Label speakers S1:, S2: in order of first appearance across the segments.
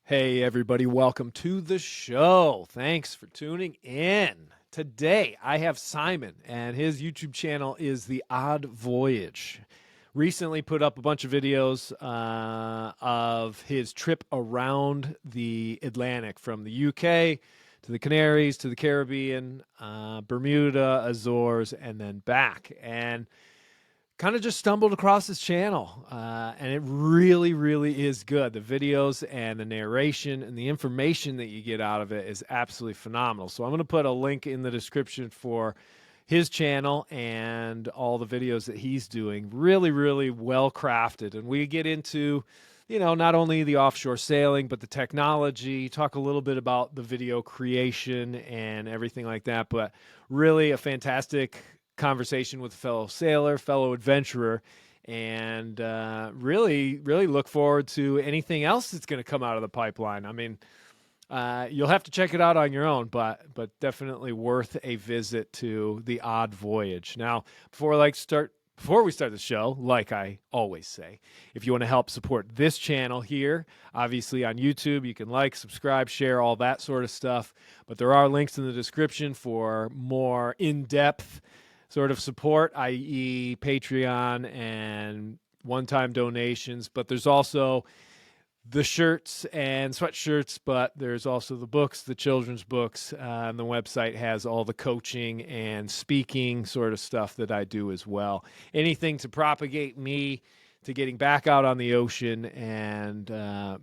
S1: Hey, everybody, welcome to the show. Thanks for tuning in. Today, I have Simon, and his YouTube channel is The Odd Voyage. Recently put up a bunch of videos of his trip around the Atlantic from the UK to the Canaries to the Caribbean, Bermuda, Azores, and then back. And kind of just stumbled across his channel, and it really is good. The videos and the narration and the information that you get out of it is absolutely phenomenal. So I'm going to put a link in the description for his channel and all the videos that he's doing. Really well crafted, and we get into not only the offshore sailing, but the technology, talk a little bit about the video creation and everything like that. But really a fantastic conversation with a fellow sailor, fellow adventurer, and really look forward to anything else that's going to come out of the pipeline. I mean, you'll have to check it out on your own, but definitely worth a visit to the Odd Voyage. Now, before we start the show, like I always say, if you want to help support this channel here, obviously on YouTube, you can like, subscribe, share, all that sort of stuff. But there are links in the description for more in-depth sort of support, i.e. Patreon and one-time donations. But there's also the shirts and sweatshirts, but there's also the books, the children's books, and the website has all the coaching and speaking sort of stuff that I do as well. Anything to propagate me to getting back out on the ocean and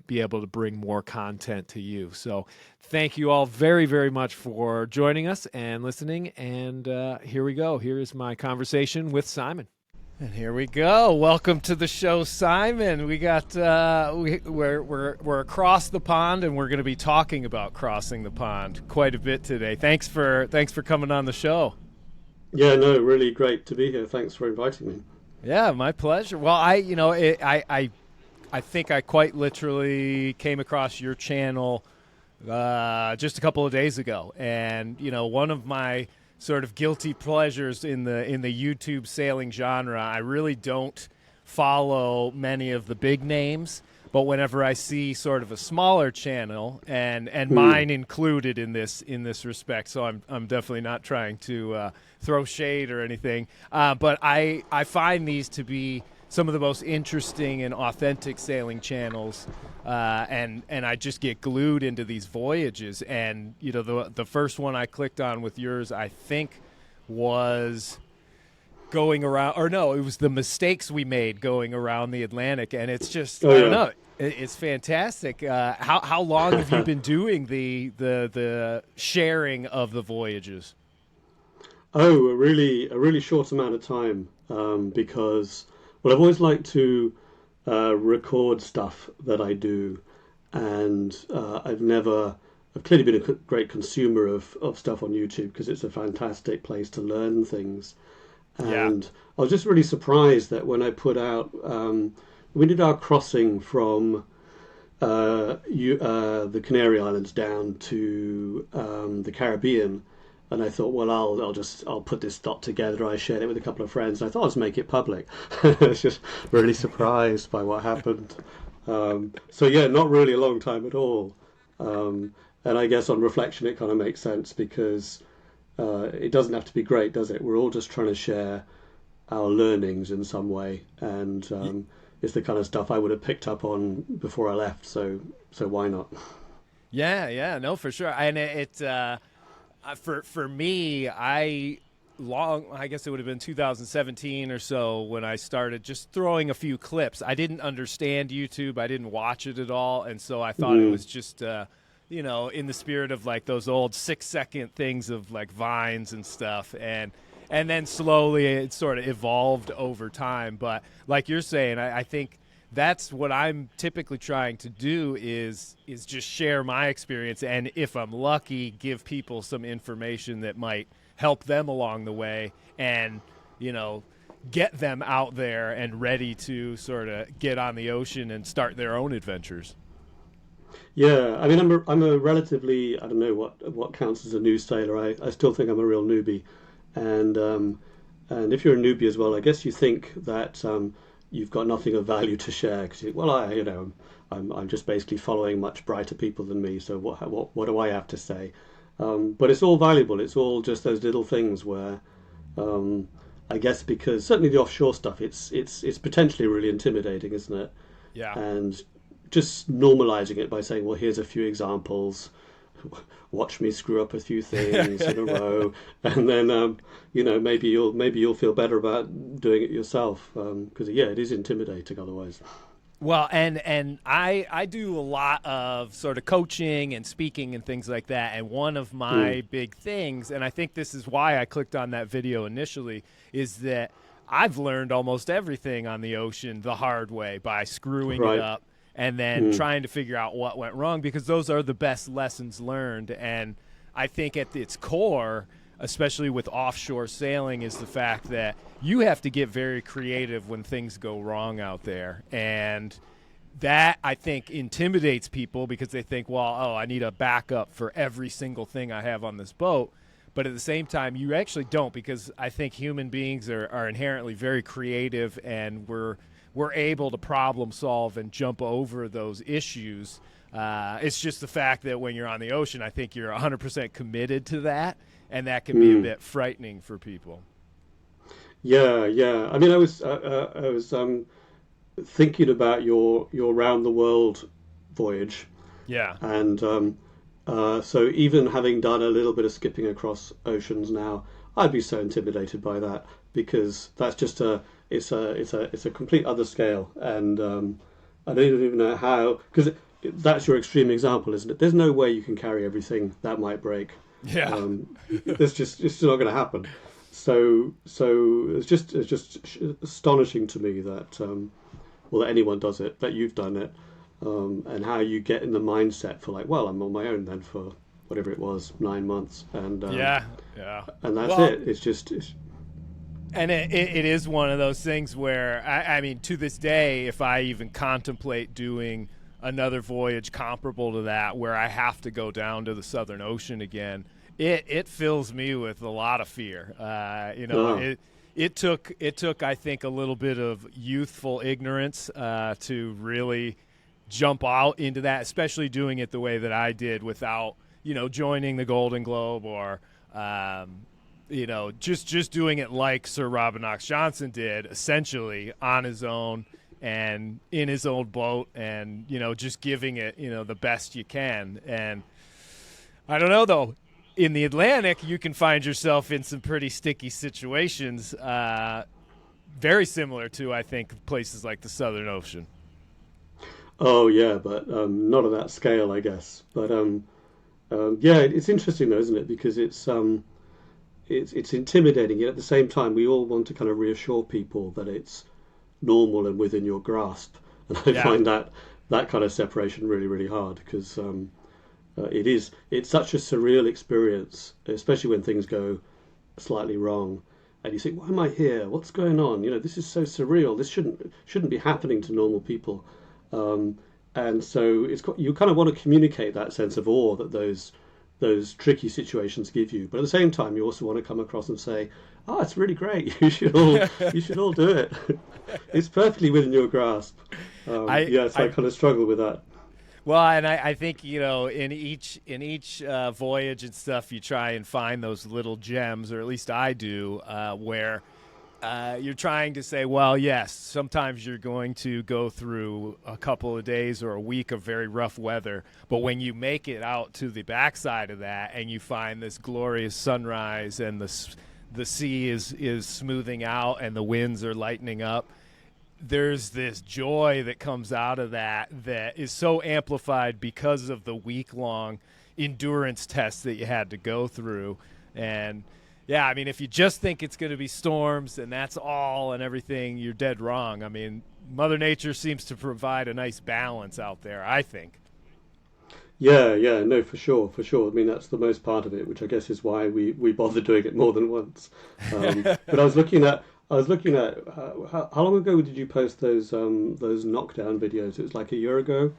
S1: be able to bring more content to you. So thank you all very much for joining us and listening. And here we go. Here is my conversation with Simon. And here we go. Welcome to the show, Simon. We got we're across the pond, and we're going to be talking about crossing the pond quite a bit today. Thanks for coming on the show.
S2: Yeah, no, really great to be here. Thanks for inviting me.
S1: Yeah, my pleasure. Well, I think I quite literally came across your channel just a couple of days ago, and one of my sort of guilty pleasures in the YouTube sailing genre, I really don't follow many of the big names, but whenever I see sort of a smaller channel, and mine included in this respect, so I'm definitely not trying to throw shade or anything, but I find these to be some of the most interesting and authentic sailing channels, and I just get glued into these voyages. And the first one I clicked on with yours, I think, was going around, or no, it was the mistakes we made going around the Atlantic, and it's just I don't know, it's fantastic. How long have you been doing the sharing of the voyages?
S2: Oh, a really short amount of time, because I've always liked to record stuff that I do, and I've clearly been a great consumer of stuff on YouTube because it's a fantastic place to learn things. And I was just really surprised that when I put out, we did our crossing from the Canary Islands down to the Caribbean. And I thought, well, I'll put this dot together. I shared it with a couple of friends. I thought I'd make it public. I was just really surprised by what happened. So yeah, not really a long time at all. And I guess on reflection, it kind of makes sense because it doesn't have to be great, does it? We're all just trying to share our learnings in some way, and it's the kind of stuff I would have picked up on before I left. So why not?
S1: Yeah, no, for sure. And for me, I guess it would have been 2017 or so when I started just throwing a few clips. I didn't understand YouTube. I didn't watch it at all. And so I thought it was just, in the spirit of like those old 6-second things of like Vines and stuff. And then slowly it sort of evolved over time. But like you're saying, I think that's what I'm typically trying to do is just share my experience, and if I'm lucky, give people some information that might help them along the way, and get them out there and ready to sort of get on the ocean and start their own adventures.
S2: Yeah, I mean, I'm a relatively, I don't know what counts as a new sailor. I still think I'm a real newbie, and if you're a newbie as well, I guess you think that you've got nothing of value to share because I'm just basically following much brighter people than me. So what do I have to say? But it's all valuable. It's all just those little things where, I guess, because certainly the offshore stuff, it's potentially really intimidating, isn't it?
S1: Yeah.
S2: And just normalizing it by saying, well, here's a few examples. Watch me screw up a few things in a row, and then maybe you'll feel better about doing it yourself because it is intimidating otherwise.
S1: Well, and I do a lot of sort of coaching and speaking and things like that. And one of my big things, and I think this is why I clicked on that video initially, is that I've learned almost everything on the ocean the hard way by screwing it up and then trying to figure out what went wrong, because those are the best lessons learned. And I think at its core, especially with offshore sailing, is the fact that you have to get very creative when things go wrong out there. And that, I think, intimidates people because they think, well, I need a backup for every single thing I have on this boat. But at the same time, you actually don't, because I think human beings are inherently very creative, and we're able to problem solve and jump over those issues. It's just the fact that when you're on the ocean, I think you're 100% committed to that, and that can be a bit frightening for people.
S2: Yeah, yeah. I mean, I was thinking about your round the world voyage,
S1: Yeah.
S2: and so even having done a little bit of skipping across oceans now, I'd be so intimidated by that because that's just it's a complete other scale, and I don't even know how, because that's your extreme example, isn't it? There's no way you can carry everything that might break.
S1: Yeah.
S2: It's just not going to happen. So it's just astonishing to me that that anyone does it, that you've done it, and how you get in the mindset for like, well, I'm on my own then for whatever it was, 9 months, and
S1: yeah,
S2: and that's it.
S1: And it is one of those things where, I mean, to this day, if I even contemplate doing another voyage comparable to that, where I have to go down to the Southern Ocean again, it fills me with a lot of fear. It took, I think, a little bit of youthful ignorance to really jump out into that, especially doing it the way that I did without, joining the Golden Globe or just doing it like Sir Robert Knox Johnson did, essentially on his own and in his own boat, and just giving it the best you can. And I don't know, though, in the Atlantic you can find yourself in some pretty sticky situations, very similar to, I think, places like the Southern Ocean.
S2: Oh yeah, but not at that scale, I guess. But it's interesting though, isn't it? Because it's intimidating, yet at the same time we all want to kind of reassure people that it's normal and within your grasp. And I find that kind of separation really, really hard, because it's such a surreal experience, especially when things go slightly wrong, and you think, why am I here? What's going on? This is so surreal. This shouldn't be happening to normal people. And so you kind of want to communicate that sense of awe that those tricky situations give you, but at the same time you also want to come across and say, oh, it's really great, you should all do it. It's perfectly within your grasp. I kind of struggle with that.
S1: Well, and I think in each voyage and stuff, you try and find those little gems, or at least I do, where you're trying to say, well, yes, sometimes you're going to go through a couple of days or a week of very rough weather, but when you make it out to the backside of that and you find this glorious sunrise and the sea is smoothing out and the winds are lightening up, there's this joy that comes out of that is so amplified because of the week-long endurance test that you had to go through. And yeah, I mean, if you just think it's going to be storms and that's all and everything, you're dead wrong. I mean, Mother Nature seems to provide a nice balance out there, I think.
S2: Yeah, no, for sure. I mean, that's the most part of it, which I guess is why we bother doing it more than once. But I was looking at how long ago did you post those knockdown videos? It was like a year ago,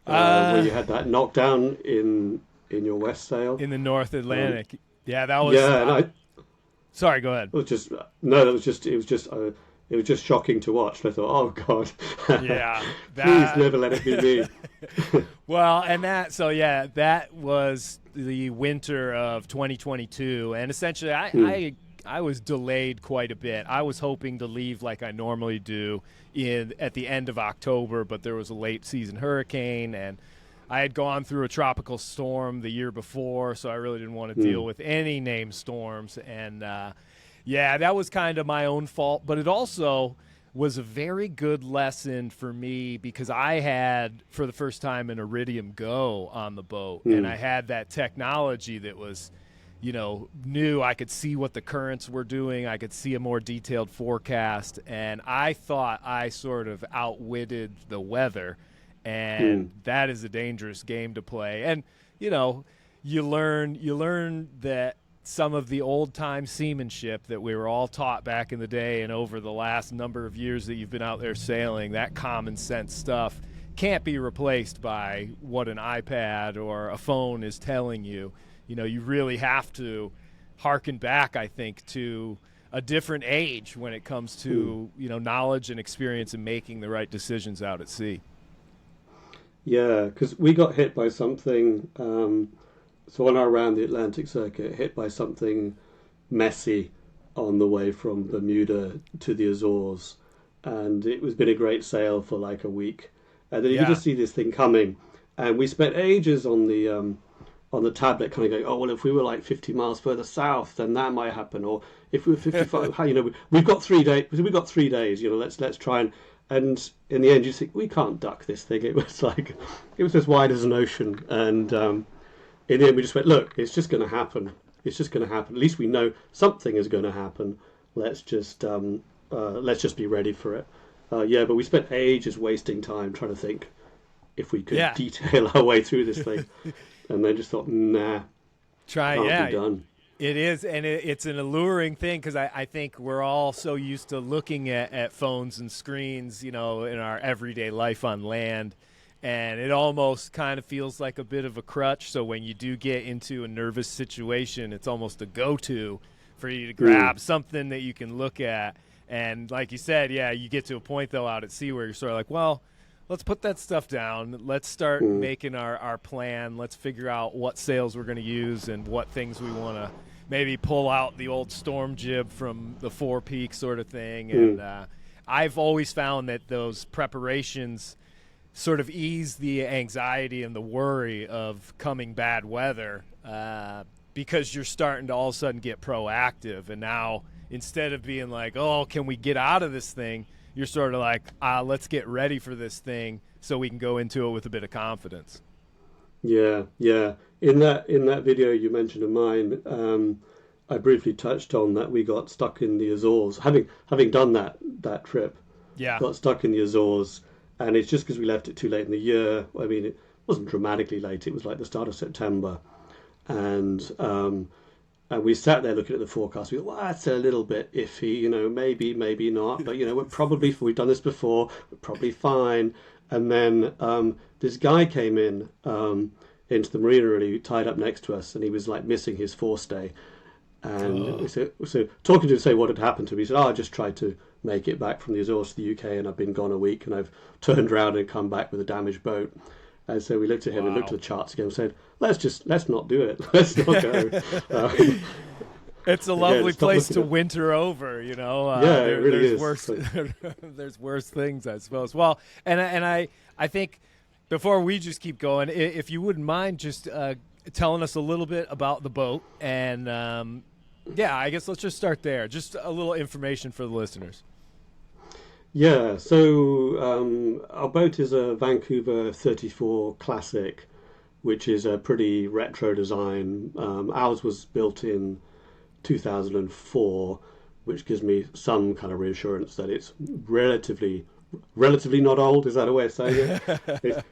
S2: where you had that knockdown in your West sail
S1: in the North Atlantic. Yeah, that was. Yeah, sorry, go ahead.
S2: It was just it was just shocking to watch. And I thought, oh God,
S1: Yeah,
S2: please never let it be me.
S1: well, and that was the winter of 2022, and essentially, I was delayed quite a bit. I was hoping to leave like I normally do at the end of October, but there was a late season hurricane, and I had gone through a tropical storm the year before, so I really didn't want to deal with any named storms. And that was kind of my own fault, but it also was a very good lesson for me because I had, for the first time, an Iridium Go on the boat, and I had that technology that was, new. I could see what the currents were doing. I could see a more detailed forecast, and I thought I sort of outwitted the weather, and that is a dangerous game to play. And, you learn that some of the old-time seamanship that we were all taught back in the day and over the last number of years that you've been out there sailing, that common sense stuff can't be replaced by what an iPad or a phone is telling you. You really have to harken back, I think, to a different age when it comes to, knowledge and experience and making the right decisions out at sea.
S2: Yeah, because we got hit by something. So on our round the Atlantic circuit, hit by something messy on the way from Bermuda to the Azores, and it was been a great sail for like a week, and then you just see this thing coming, and we spent ages on the tablet, kind of going, oh well, if we were like 50 miles further south, then that might happen, or if we were 55, we've got 3 days. We've got 3 days. Let's try and in the end, you think we can't duck this thing. It was as wide as an ocean, and in the end, we just went, look, it's just going to happen. It's just going to happen. At least we know something is going to happen. Let's just be ready for it. But we spent ages wasting time trying to think if we could detail our way through this thing, and then just thought, nah, can't be done.
S1: It is, and it's an alluring thing because I think we're all so used to looking at phones and screens, in our everyday life on land. And it almost kind of feels like a bit of a crutch. So when you do get into a nervous situation, it's almost a go-to for you to grab something that you can look at. And like you said, you get to a point, though, out at sea where you're sort of like, well, let's put that stuff down. Let's start making our plan. Let's figure out what sails we're going to use and what things we want to maybe pull out the old storm jib from the Four Peaks sort of thing. And I've always found that those preparations sort of ease the anxiety and the worry of coming bad weather because you're starting to all of a sudden get proactive. And now instead of being like, oh, can we get out of this thing, you're sort of like, let's get ready for this thing so we can go into it with a bit of confidence.
S2: Yeah. In that video you mentioned of mine, I briefly touched on that we got stuck in the Azores, having done that trip.
S1: Yeah.
S2: Got stuck in the Azores. And it's just because we left it too late in the year. I mean, it wasn't dramatically late. It was like the start of September. And we sat there looking at the forecast. We thought, well, that's a little bit iffy, maybe not. But, we've done this before. We're probably fine. And then this guy came in into the marina, really tied up next to us. And he was like missing his forestay. And so talking to him, say what had happened to him, he said, I just tried to make it back from the Azores to the UK, and I've been gone a week, and I've turned around and come back with a damaged boat. And so we looked at him and looked at the charts again and said, let's not do it. Let's not go.
S1: It's a lovely place to winter over,
S2: it really is.
S1: There's worse things, I suppose. Well, and I think before we just keep going, if you wouldn't mind just telling us a little bit about the boat, and I guess let's just start there. Just a little information for the listeners.
S2: Yeah, so our boat is a Vancouver 34 Classic, which is a pretty retro design. Ours was built in 2004, which gives me some kind of reassurance that it's relatively not old. Is that a way of saying it?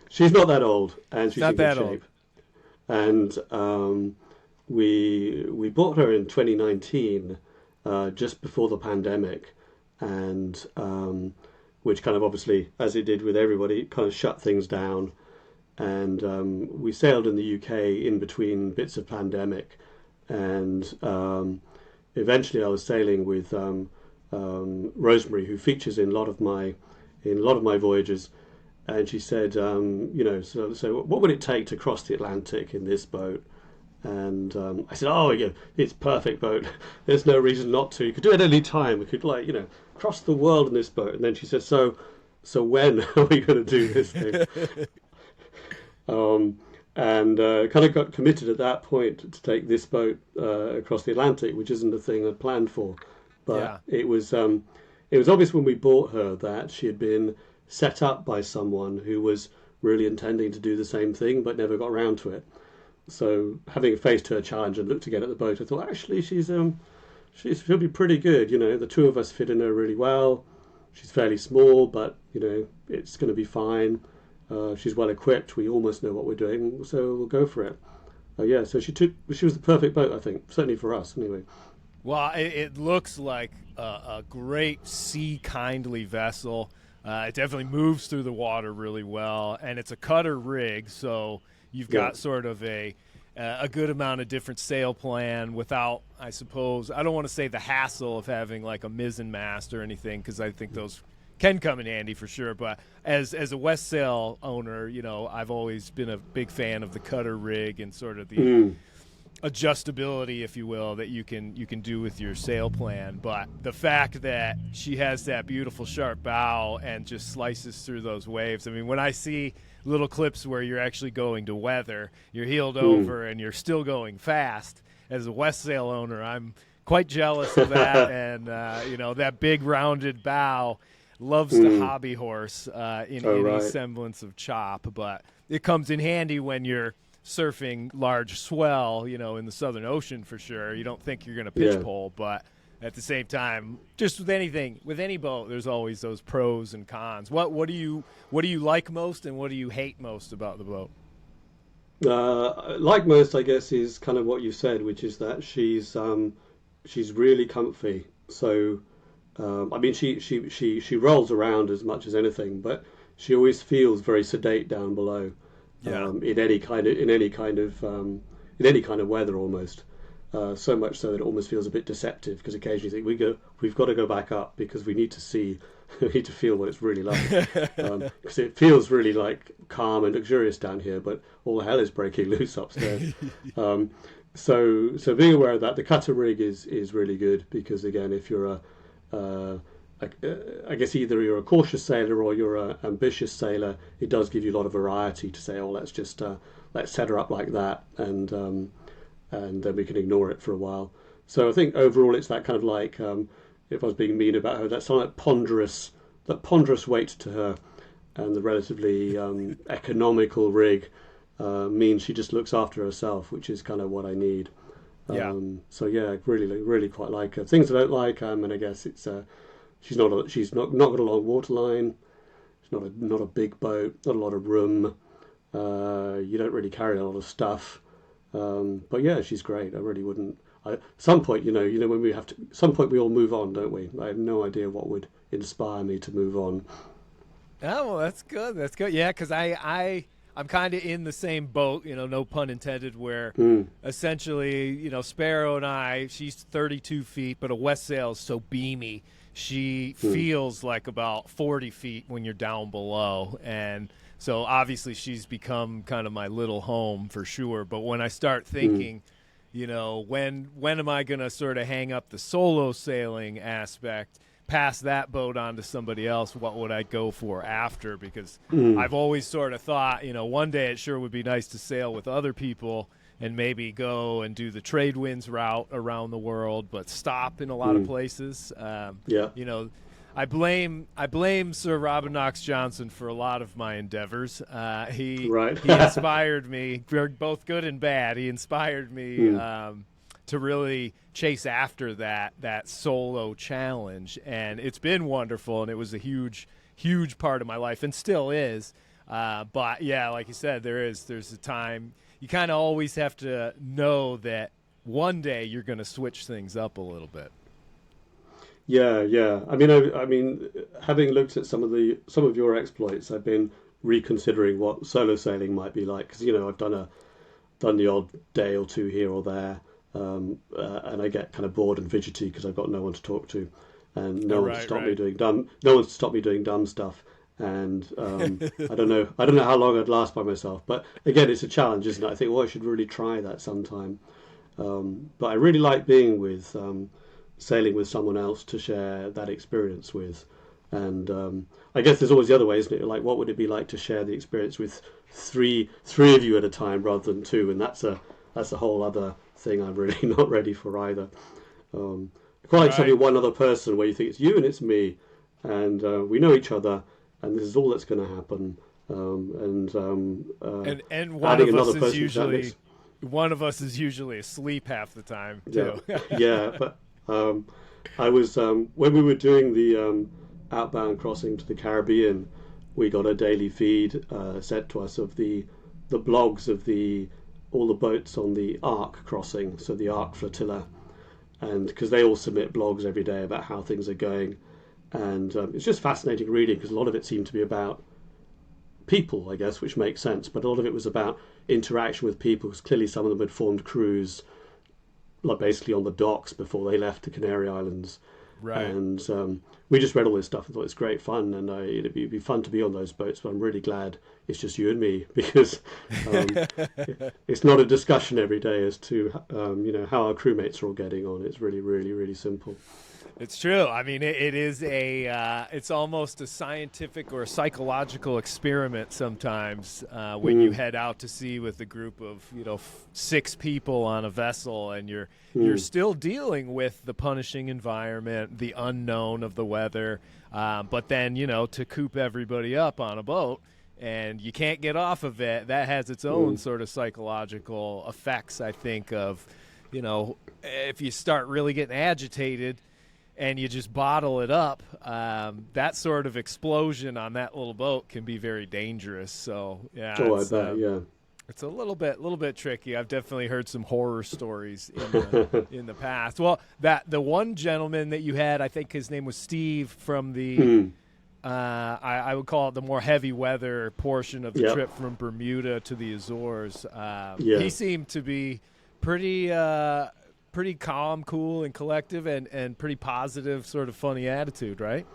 S2: She's not that old, and she's in good shape. And we bought her in 2019, just before the pandemic, and which kind of obviously, as it did with everybody, kind of shut things down. And we sailed in the UK in between bits of pandemic, and eventually I was sailing with Rosemary, who features in a lot of my voyages, and she said, so what would it take to cross the Atlantic in this boat? And I said, oh, yeah, it's perfect boat. There's no reason not to. You could do it any time. We could, cross the world in this boat. And then she said, so when are we going to do this thing? And kind of got committed at that point to take this boat across the Atlantic, which isn't a thing I'd planned for. But
S1: Yeah.
S2: it was obvious when we bought her that she had been set up by someone who was really intending to do the same thing, but never got around to it. So having faced her challenge and looked again at the boat, I thought actually she'll be pretty good. The two of us fit in her really well. She's fairly small, but it's going to be fine. She's well equipped. We almost know what we're doing, so we'll go for it. Yeah, so she was the perfect boat, I think, certainly for us, anyway.
S1: Well, it looks like a great sea-kindly vessel. It definitely moves through the water really well, and it's a cutter rig, so you've got sort of a good amount of different sail plan without, I suppose, I don't want to say the hassle of having like a mizzen mast or anything, because I think those can come in handy for sure. But as a West Sail owner, I've always been a big fan of the cutter rig and sort of the adjustability, if you will, that you can do with your sail plan. But the fact that she has that beautiful sharp bow and just slices through those waves, I mean, when I see little clips where you're actually going to weather, you're heeled over and you're still going fast, as a West Sail owner, I'm quite jealous of that. And that big rounded bow loves to hobby horse in any semblance of chop, but it comes in handy when you're surfing large swell, in the Southern Ocean for sure. You don't think you're going to pitch pole, but at the same time, just with any boat, there's always those pros and cons. What do you like most, and what do you hate most about the boat?
S2: Like most, I guess, is kind of what you said, which is that she's really comfy. So I mean, she rolls around as much as anything, but she always feels very sedate down below. In any kind of weather, almost. So much so that it almost feels a bit deceptive, because occasionally you think we've got to go back up because we need to see, we need to feel what it's really like. Because it feels really like calm and luxurious down here, but all hell is breaking loose upstairs. So being aware of that, the cutter rig is really good, because again, if you're I guess either you're a cautious sailor or you're an ambitious sailor, it does give you a lot of variety to say, oh, let's set her up like that, and then we can ignore it for a while. So I think overall it's that kind of like, if I was being mean about her, that's that ponderous weight to her, and the relatively economical rig means she just looks after herself, which is kind of what I need. So yeah, really quite like her. Things I don't like, and I guess it's she's not got a long waterline. It's not a big boat, not a lot of room. You don't really carry a lot of stuff. But yeah, she's great. I really wouldn't. At some point, when we have to, at some point we all move on, don't we? I have no idea what would inspire me to move on.
S1: Oh, well, that's good. That's good. Yeah, because I'm kind of in the same boat, no pun intended, where essentially, Sparrow and I, she's 32 feet, but a West Sail is so beamy. She feels like about 40 feet when you're down below. And so obviously she's become kind of my little home for sure. But when I start thinking, when am I going to sort of hang up the solo sailing aspect, pass that boat on to somebody else, what would I go for after? Because I've always sort of thought, one day it sure would be nice to sail with other people and maybe go and do the trade winds route around the world, but stop in a lot of places. I blame Sir Robin Knox Johnson for a lot of my endeavors. He inspired me, both good and bad. He inspired me to really chase after that solo challenge, and it's been wonderful, and it was a huge part of my life, and still is. But yeah, like you said, there's a time you kind of always have to know that one day you're going to switch things up a little bit.
S2: Yeah. I mean, having looked at some of your exploits, I've been reconsidering what solo sailing might be like, because I've done the odd day or two here or there, and I get kind of bored and fidgety because I've got no one to talk to. and no one to
S1: Right,
S2: stop me
S1: right.
S2: doing dumb. No one to stop me doing dumb stuff. And I don't know. I don't know how long I'd last by myself. But again, it's a challenge, isn't it? I think, I should really try that sometime. But I really like being with sailing with someone else to share that experience with. And I guess there's always the other way, isn't it? Like, what would it be like to share the experience with three of you at a time rather than two? And that's a whole other thing I'm really not ready for either. I quite like
S1: Right.
S2: something one other person where you think it's you and it's me, and we know each other, and this is all that's going to happen.
S1: And
S2: Adding another person to that mix.
S1: one of us is usually asleep half the time
S2: Yeah,
S1: too.
S2: yeah. But I was when we were doing the outbound crossing to the Caribbean, we got a daily feed sent to us of the blogs of all the boats on the Ark crossing, so the Ark flotilla, and because they all submit blogs every day about how things are going, and it's just fascinating reading because a lot of it seemed to be about people, I guess, which makes sense, but a lot of it was about interaction with people because clearly some of them had formed crews like basically on the docks before they left the Canary Islands.
S1: Right.
S2: And we just read all this stuff and thought it's great fun, and it'd be fun to be on those boats. But I'm really glad it's just you and me because it's not a discussion every day as to how our crewmates are all getting on. It's really, really, really simple.
S1: It's true. I mean, it is it's almost a scientific or psychological experiment sometimes when you head out to sea with a group of 6 people on a vessel, and you're still dealing with the punishing environment, the unknown of the weather, but then to coop everybody up on a boat. And you can't get off of it. That has its own sort of psychological effects, I think, of, if you start really getting agitated and you just bottle it up, that sort of explosion on that little boat can be very dangerous. So, yeah.
S2: Oh, I bet, yeah.
S1: It's a little bit tricky. I've definitely heard some horror stories in the past. Well, the one gentleman that you had, I think his name was Steve from the I would call it the more heavy weather portion of the trip from Bermuda to the Azores. He seemed to be pretty calm, cool, and collective, and pretty positive, sort of funny attitude, right?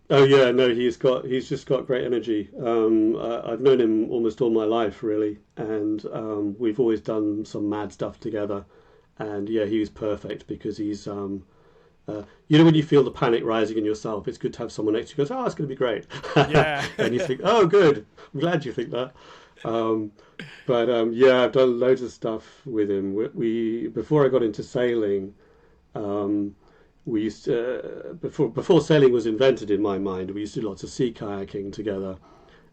S2: Oh yeah, no, he's just got great energy. I've known him almost all my life, really, and we've always done some mad stuff together. And yeah, he was perfect because he's when you feel the panic rising in yourself, it's good to have someone next to you who goes, "Oh, it's going to be great."
S1: Yeah.
S2: And you think, "Oh, good. I'm glad you think that." Yeah, I've done loads of stuff with him. We before I got into sailing, we used to, before sailing was invented in my mind, we used to do lots of sea kayaking together.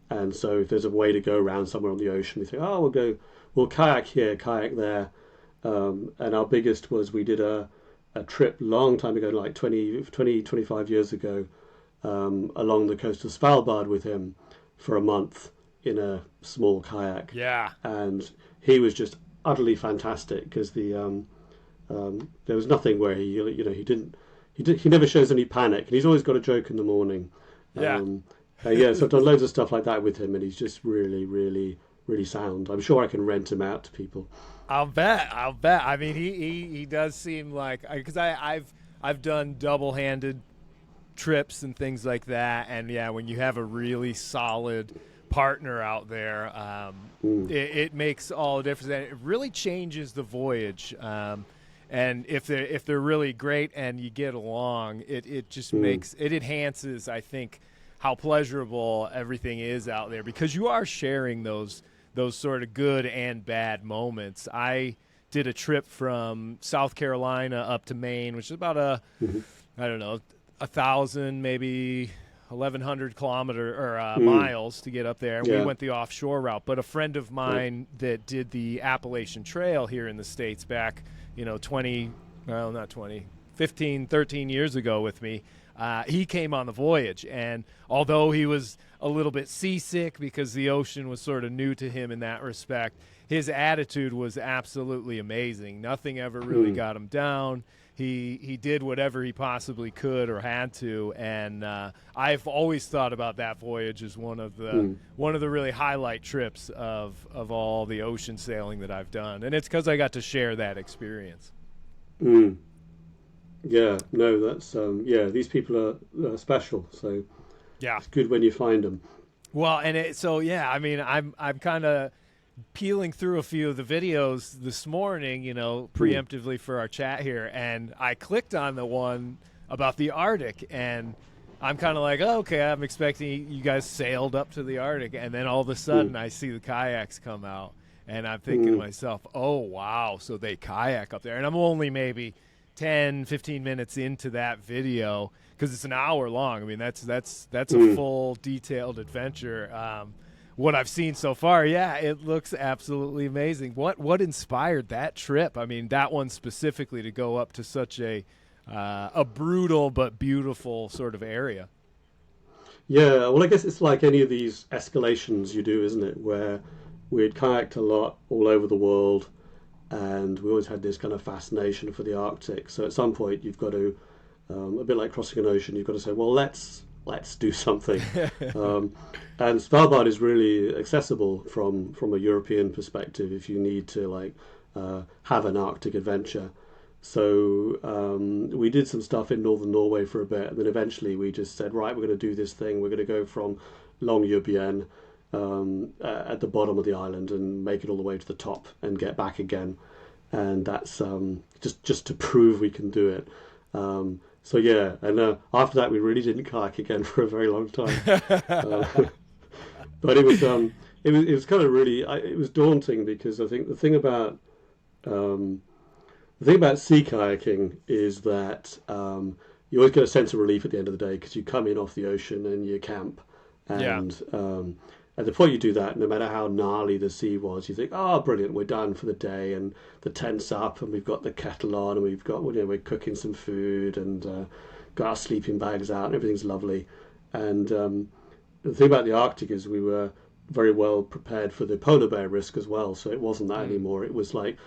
S2: And so if there's a way to go around somewhere on the ocean, we think, "Oh, we'll kayak here, kayak there." And our biggest was we did a trip long time ago, like 25 years ago, along the coast of Svalbard with him for a month in a small kayak.
S1: Yeah.
S2: And he was just utterly fantastic because there was nothing where he never shows any panic, and he's always got a joke in the morning.
S1: Yeah.
S2: So I've done loads of stuff like that with him, and he's just really, really, really sound. I'm sure I can rent him out to people.
S1: I'll bet. I mean, he does seem like, because I've done double-handed trips and things like that, and yeah, when you have a really solid partner out there, it makes all the difference, and it really changes the voyage. And if they're really great and you get along, it just it enhances, I think, how pleasurable everything is out there, because you are sharing those sort of good and bad moments. I did a trip from South Carolina up to Maine, which is about I don't know, 1,000, maybe 1,100 miles to get up there. And we went the offshore route. But a friend of mine that did the Appalachian Trail here in the States back, 15, 13 years ago with me, he came on the voyage. And although he was a little bit seasick because the ocean was sort of new to him in that respect, his attitude was absolutely amazing. Nothing ever really got him down. He did whatever he possibly could or had to, and I've always thought about that voyage as one of the really highlight trips of all the ocean sailing that I've done, and it's because I got to share that experience.
S2: Yeah, no, that's yeah. These people are special, so
S1: Yeah.
S2: it's good when you find them.
S1: Well, and so yeah, I mean, I'm kind of peeling through a few of the videos this morning,
S2: Mm,
S1: preemptively for our chat here, and I clicked on the one about the Arctic, and I'm kind of like, oh, okay, I'm expecting you guys sailed up to the Arctic, and then all of a
S2: mm,
S1: sudden I see the kayaks come out, and I'm thinking to
S2: mm.
S1: myself, oh, wow, so they kayak up there, and I'm only maybe 10, 15 minutes into that video because it's an hour long. I mean, that's a
S2: Mm.
S1: full detailed adventure. What I've seen so far, yeah, it looks absolutely amazing. What inspired that trip? I mean, that one specifically to go up to such a brutal but beautiful sort of area.
S2: Yeah, well, I guess it's like any of these escalations you do, isn't it? Where we'd kayaked a lot all over the world, and we always had this kind of fascination for the Arctic. So at some point, you've got to, a bit like crossing an ocean, you've got to say, well, let's do something. Um, and Svalbard is really accessible from a European perspective if you need to like have an Arctic adventure. So we did some stuff in northern Norway for a bit, and then eventually we just said, right, we're going to do this thing. We're going to go from Longyearbyen at the bottom of the island and make it all the way to the top and get back again. And that's just to prove we can do it. So yeah, and after that we really didn't kayak again for a very long time. Uh, but it was kind of really it was daunting because I think um, the thing about sea kayaking is that you always get a sense of relief at the end of the day because you come in off the ocean and you camp,
S1: Yeah.
S2: and at the point you do that, no matter how gnarly the sea was, you think, "Oh, brilliant, we're done for the day," and the tent's up, and we've got the kettle on, and we've got we're cooking some food, and got our sleeping bags out, and everything's lovely. And the thing about the Arctic is we were very well prepared for the polar bear risk as well, so it wasn't that
S1: Mm.
S2: anymore. It was like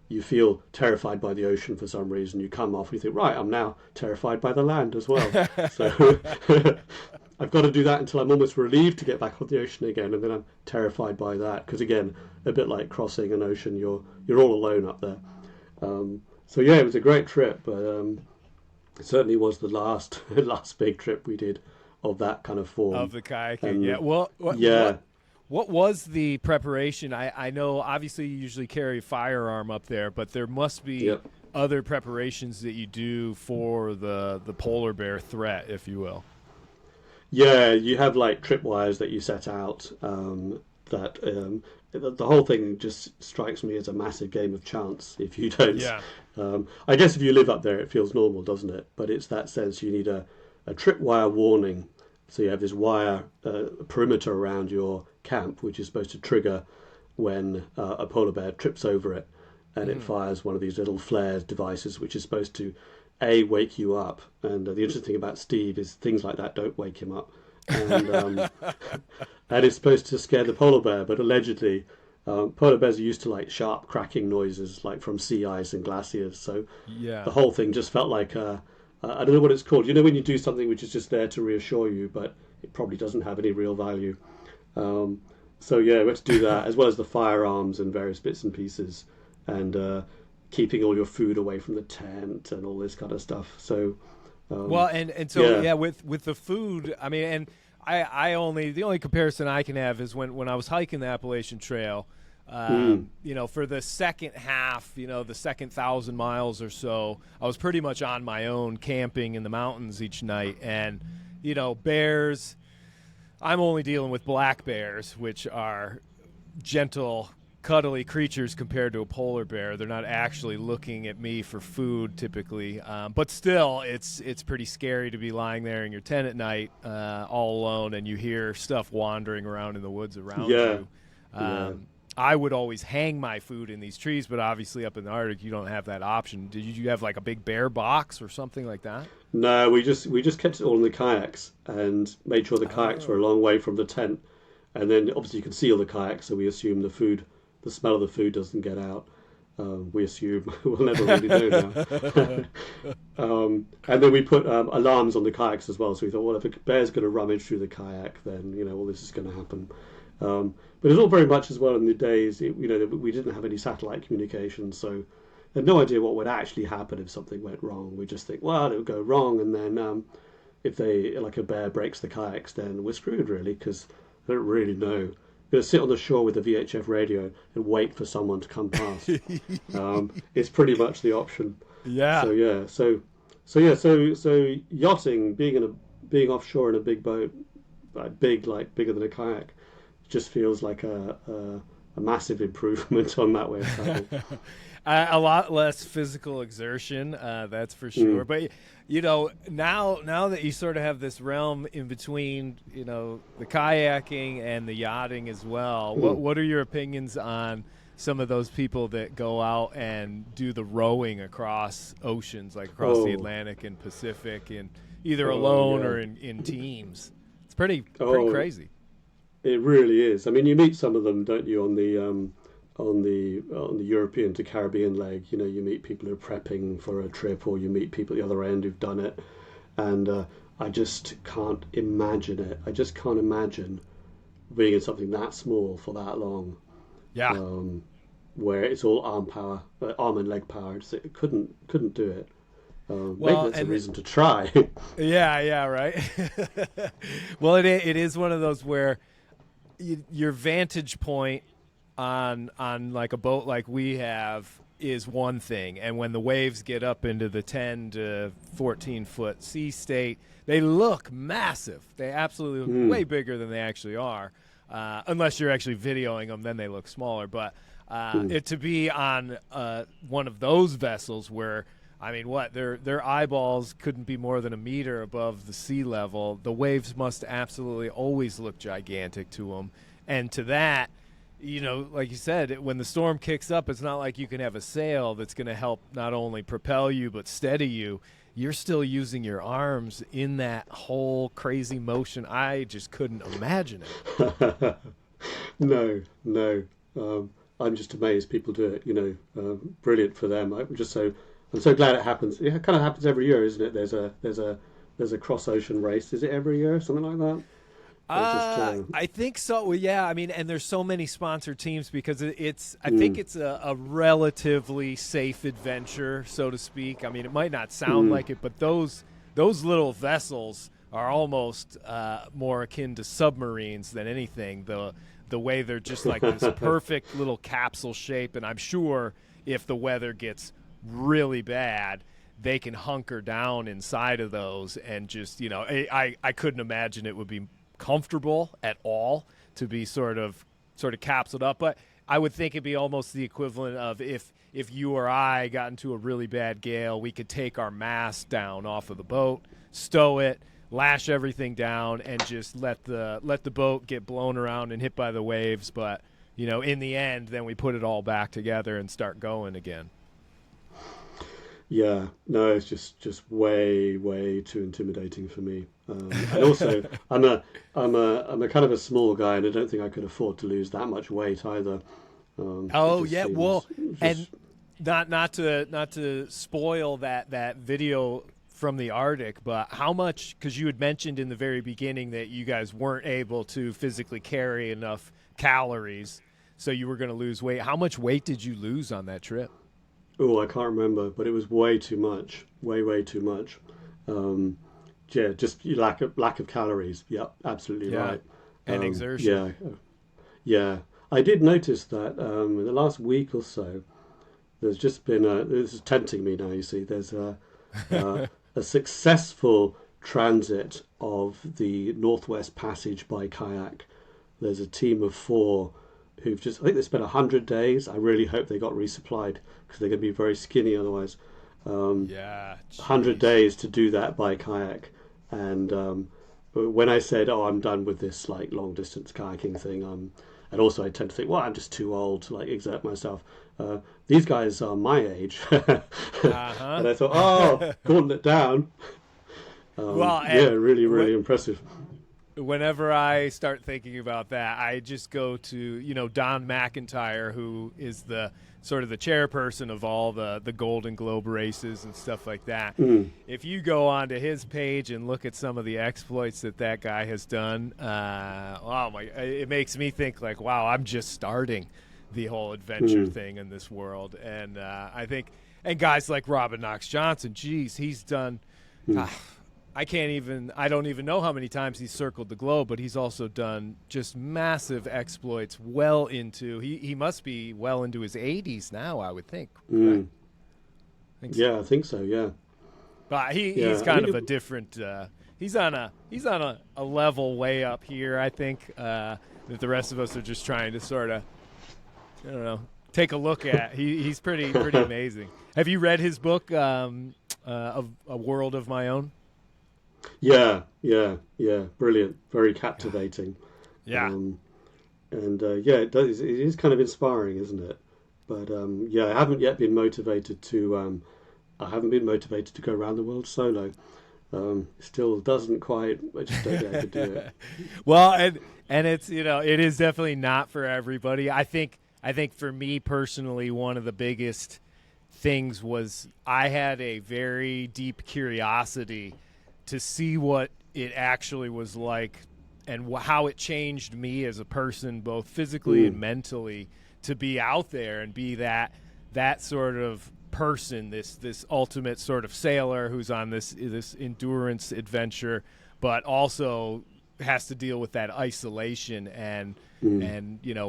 S2: you feel terrified by the ocean for some reason. You come off and you think, right, I'm now terrified by the land as well. So I've got to do that until I'm almost relieved to get back on the ocean again, and then I'm terrified by that because again, a bit like crossing an ocean, you're all alone up there. So yeah, it was a great trip, but it certainly was the last last big trip we did of that kind of
S1: Of
S2: form.
S1: the kayaking, yeah.
S2: And
S1: Well, what
S2: yeah,
S1: what what was the preparation? I know obviously you usually carry a firearm up there, but there must be
S2: yeah.
S1: other preparations that you do for the polar bear threat, if you will.
S2: Yeah, you have like tripwires that you set out. That the whole thing just strikes me as a massive game of chance. If you don't,
S1: Yeah.
S2: I guess if you live up there, it feels normal, doesn't it? But it's that sense you need a tripwire warning. So you have this wire perimeter around your camp, which is supposed to trigger when a polar bear trips over it, and it
S1: Mm.
S2: fires one of these little flare devices, which is supposed to a wake you up. And the interesting thing about Steve is things like that don't wake him up, and and it's supposed to scare the polar bear. But allegedly, polar bears are used to like sharp cracking noises, like from sea ice and glaciers. So
S1: Yeah.
S2: the whole thing just felt like I don't know what it's called. You know when you do something which is just there to reassure you, but it probably doesn't have any real value. Um, so yeah, we had to do that as well as the firearms and various bits and pieces, and keeping all your food away from the tent and all this kind of stuff. So
S1: Well,
S2: um,
S1: and so
S2: yeah,
S1: yeah, with the food, I mean, and I only the only comparison I can have is when I was hiking the Appalachian Trail.
S2: mm,
S1: For the second half, the second 1,000 miles or so, I was pretty much on my own, camping in the mountains each night, and bears. I'm only dealing with black bears, which are gentle, cuddly creatures compared to a polar bear. They're not actually looking at me for food typically, but still, it's pretty scary to be lying there in your tent at night, all alone, and you hear stuff wandering around in the woods around
S2: yeah,
S1: you.
S2: yeah.
S1: Um, I would always hang my food in these trees, but obviously up in the Arctic, you don't have that option. Did you have like a big bear box or something like that?
S2: No, we just kept it all in the kayaks and made sure the kayaks were
S1: Oh.
S2: a long way from the tent, and then obviously you can seal the kayaks, so we assume the smell of the food doesn't get out. We assume we'll never really know now. And then we put alarms on the kayaks as well. So we thought, well, if a bear's going to rummage through the kayak, then all this is going to happen. But it's all very much as well in the days. We didn't have any satellite communication, so had no idea what would actually happen if something went wrong. We just think, well, it would go wrong, and then if they like a bear breaks the kayaks, then we're screwed really because I don't really know. You're gonna sit on the shore with a VHF radio and wait for someone to come past. It's pretty much the option.
S1: Yeah.
S2: So yachting, being offshore in a big boat, like bigger than a kayak, just feels like a massive improvement on that way of travel.
S1: A lot less physical exertion, that's for sure. But now that you sort of have this realm in between, the kayaking and the yachting as well, what are your opinions on some of those people that go out and do the rowing across oceans, like across the Atlantic and Pacific, and either alone or in teams? It's pretty crazy.
S2: It really is. I mean, you meet some of them, don't you, on the European to Caribbean leg? You meet people who are prepping for a trip, or you meet people at the other end who've done it, and I just can't imagine it. I just can't imagine being in something that small for that long.
S1: Yeah.
S2: Where it's all arm and leg power. It couldn't do it. Maybe that's a reason to try.
S1: Yeah, right. Well, it is one of those where your vantage point on like a boat like we have is one thing, and when the waves get up into the 10 to 14 foot sea state, they look massive. They absolutely look way bigger than they actually are, unless you're actually videoing them, then they look smaller. But to be on one of those vessels where, I mean, their eyeballs couldn't be more than a meter above the sea level, the waves must absolutely always look gigantic to them. And to that, like you said, when the storm kicks up, it's not like you can have a sail that's going to help not only propel you but steady you. You're still using your arms in that whole crazy motion. I just couldn't imagine it.
S2: No. I'm just amazed people do it. Brilliant for them. I'm so glad it happens. It kind of happens every year, isn't it? There's a cross ocean race. Is it every year, something like that?
S1: I think so. Well, yeah. I mean, and there's so many sponsored teams because I think it's a relatively safe adventure, so to speak. I mean, it might not sound like it, but those little vessels are almost more akin to submarines than anything. The way they're just like this perfect little capsule shape, and I'm sure if the weather gets really bad, they can hunker down inside of those and just, I couldn't imagine it would be comfortable at all to be sort of capsuled up, but I would think it'd be almost the equivalent of if you or I got into a really bad gale, we could take our mast down off of the boat, stow it, lash everything down, and just let the boat get blown around and hit by the waves. But in the end, then we put it all back together and start going again.
S2: Yeah, no, it's just way too intimidating for me. And also, I'm a kind of a small guy, and I don't think I could afford to lose that much weight either.
S1: And not to spoil that video from the Arctic, but how much? Because you had mentioned in the very beginning that you guys weren't able to physically carry enough calories, so you were going to lose weight. How much weight did you lose on that trip?
S2: Oh, I can't remember, but it was way too much, way too much. Just lack of calories. Yeah, absolutely right.
S1: And exertion.
S2: Yeah. I did notice that in the last week or so, there's just been this is tempting me now. You see, there's a successful transit of the Northwest Passage by kayak. There's a team of 4 who've I think they spent 100 days. I really hope they got resupplied because they're going to be very skinny otherwise. 100 days to do that by kayak. And when I said, I'm done with this like long distance kayaking thing, and also I tend to think, well, I'm just too old to like exert myself. These guys are my age. And I thought, gauntlet down. Really impressive.
S1: Whenever I start thinking about that, I just go to, Don McIntyre, who is the sort of the chairperson of all the Golden Globe races and stuff like that. If you go onto his page and look at some of the exploits that guy has done, it makes me think like, wow, I'm just starting. the whole adventure thing in this world. And I think, and guys like Robin Knox Johnson, geez, he's done. I don't even know how many times he's circled the globe, but he's also done just massive exploits well into, he must be well into his 80s now, I would think.
S2: Mm.
S1: So.
S2: I think so, yeah.
S1: But he's kind of a different, he's on a level way up here, I think, that the rest of us are just trying to sort of, I don't know, take a look at. He's pretty amazing. Have you read his book, of A World of My Own?
S2: Yeah, brilliant, very captivating.
S1: Yeah.
S2: It does. It is kind of inspiring, isn't it? But I haven't yet been motivated to. I haven't been motivated to go around the world solo. Still doesn't quite. I just don't think I could do it.
S1: Well, and it's, it is definitely not for everybody. I think for me personally, one of the biggest things was I had a very deep curiosity to see what it actually was like and how it changed me as a person, both physically and mentally, to be out there and be that sort of person, this ultimate sort of sailor who's on this endurance adventure, but also has to deal with that isolation and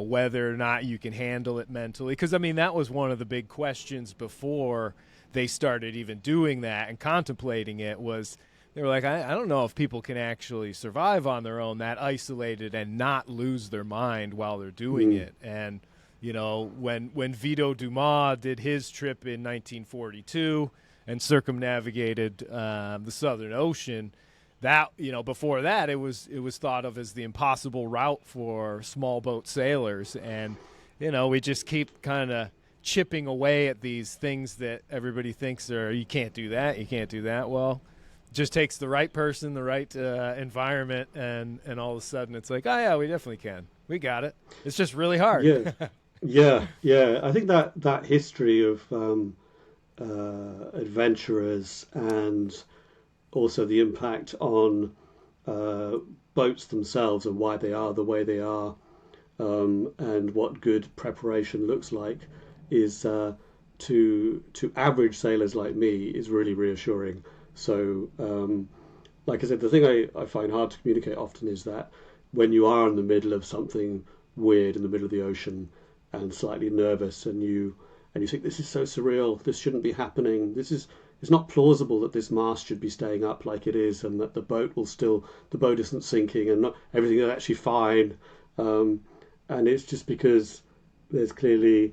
S1: whether or not you can handle it mentally. Because I mean, that was one of the big questions before they started even doing that and contemplating it. Was they were like, I don't know if people can actually survive on their own, that isolated, and not lose their mind while they're doing it. And when Vito Dumas did his trip in 1942 and circumnavigated the Southern Ocean, that before that it was thought of as the impossible route for small boat sailors. And we just keep kind of chipping away at these things that everybody thinks you can't do that. Well, it just takes the right person, the right environment, and all of a sudden it's like, oh yeah, we definitely can, we got it. It's just really hard.
S2: Yeah. I think that history of adventurers, and also the impact on boats themselves and why they are the way they are, and what good preparation looks like, is to average sailors like me is really reassuring. So, like I said, the thing I find hard to communicate often is that when you are in the middle of something weird in the middle of the ocean and slightly nervous, and you think, this is so surreal, this shouldn't be happening, it's not plausible that this mast should be staying up like it is, and that the boat isn't sinking, and not everything is actually fine, and it's just because there's clearly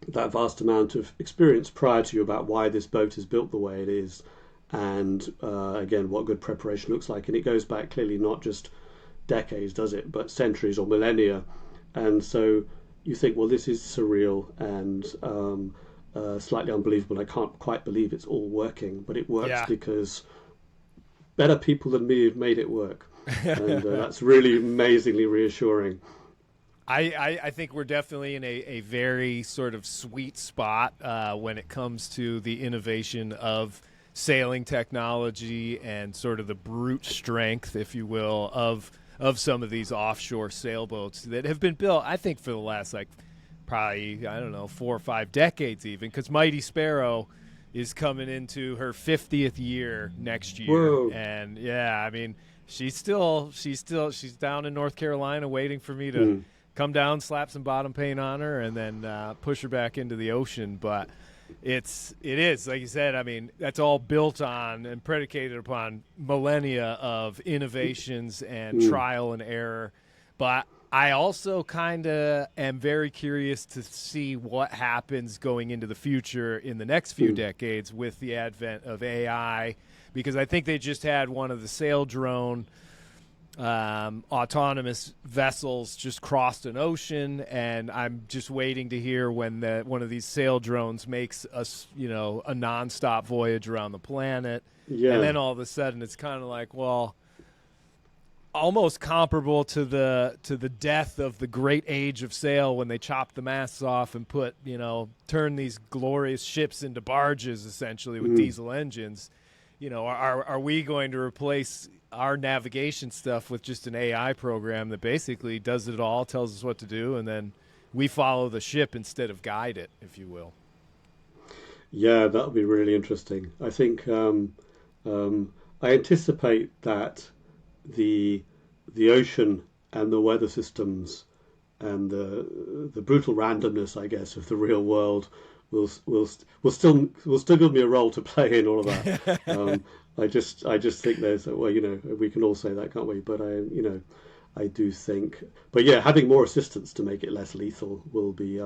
S2: that vast amount of experience prior to you about why this boat is built the way it is, and again, what good preparation looks like. And it goes back clearly not just decades, does it, but centuries or millennia. And so you think, well, this is surreal and slightly unbelievable. I can't quite believe it's all working, but it works because better people than me have made it work. And that's really amazingly reassuring.
S1: I think we're definitely in a very sort of sweet spot when it comes to the innovation of sailing technology and sort of the brute strength, if you will, of some of these offshore sailboats that have been built, I think, for the last, probably, 4 or 5 decades even, because Mighty Sparrow is coming into her 50th year next year.
S2: Whoa.
S1: And I mean, she's down in North Carolina waiting for me to come down, slap some bottom paint on her, and then push her back into the ocean. But it is, like you said, I mean, that's all built on and predicated upon millennia of innovations and trial and error. But I also kind of am very curious to see what happens going into the future in the next few decades with the advent of AI, because I think they just had one of the sail drone autonomous vessels just crossed an ocean, and I'm just waiting to hear when one of these sail drones makes a nonstop voyage around the planet. And then all of a sudden it's kind of like, well, almost comparable to the death of the great age of sail, when they chopped the masts off and turn these glorious ships into barges essentially with diesel engines. Are we going to replace our navigation stuff with just an AI program that basically does it all, tells us what to do, and then we follow the ship instead of guide it, if you will.
S2: Yeah, that'll be really interesting. I think I anticipate that the the ocean and the weather systems and the brutal randomness, I guess, of the real world will still give me a role to play in all of that. I just think there's well, we can all say that, can't we? But I do think, but yeah, having more assistance to make it less lethal will be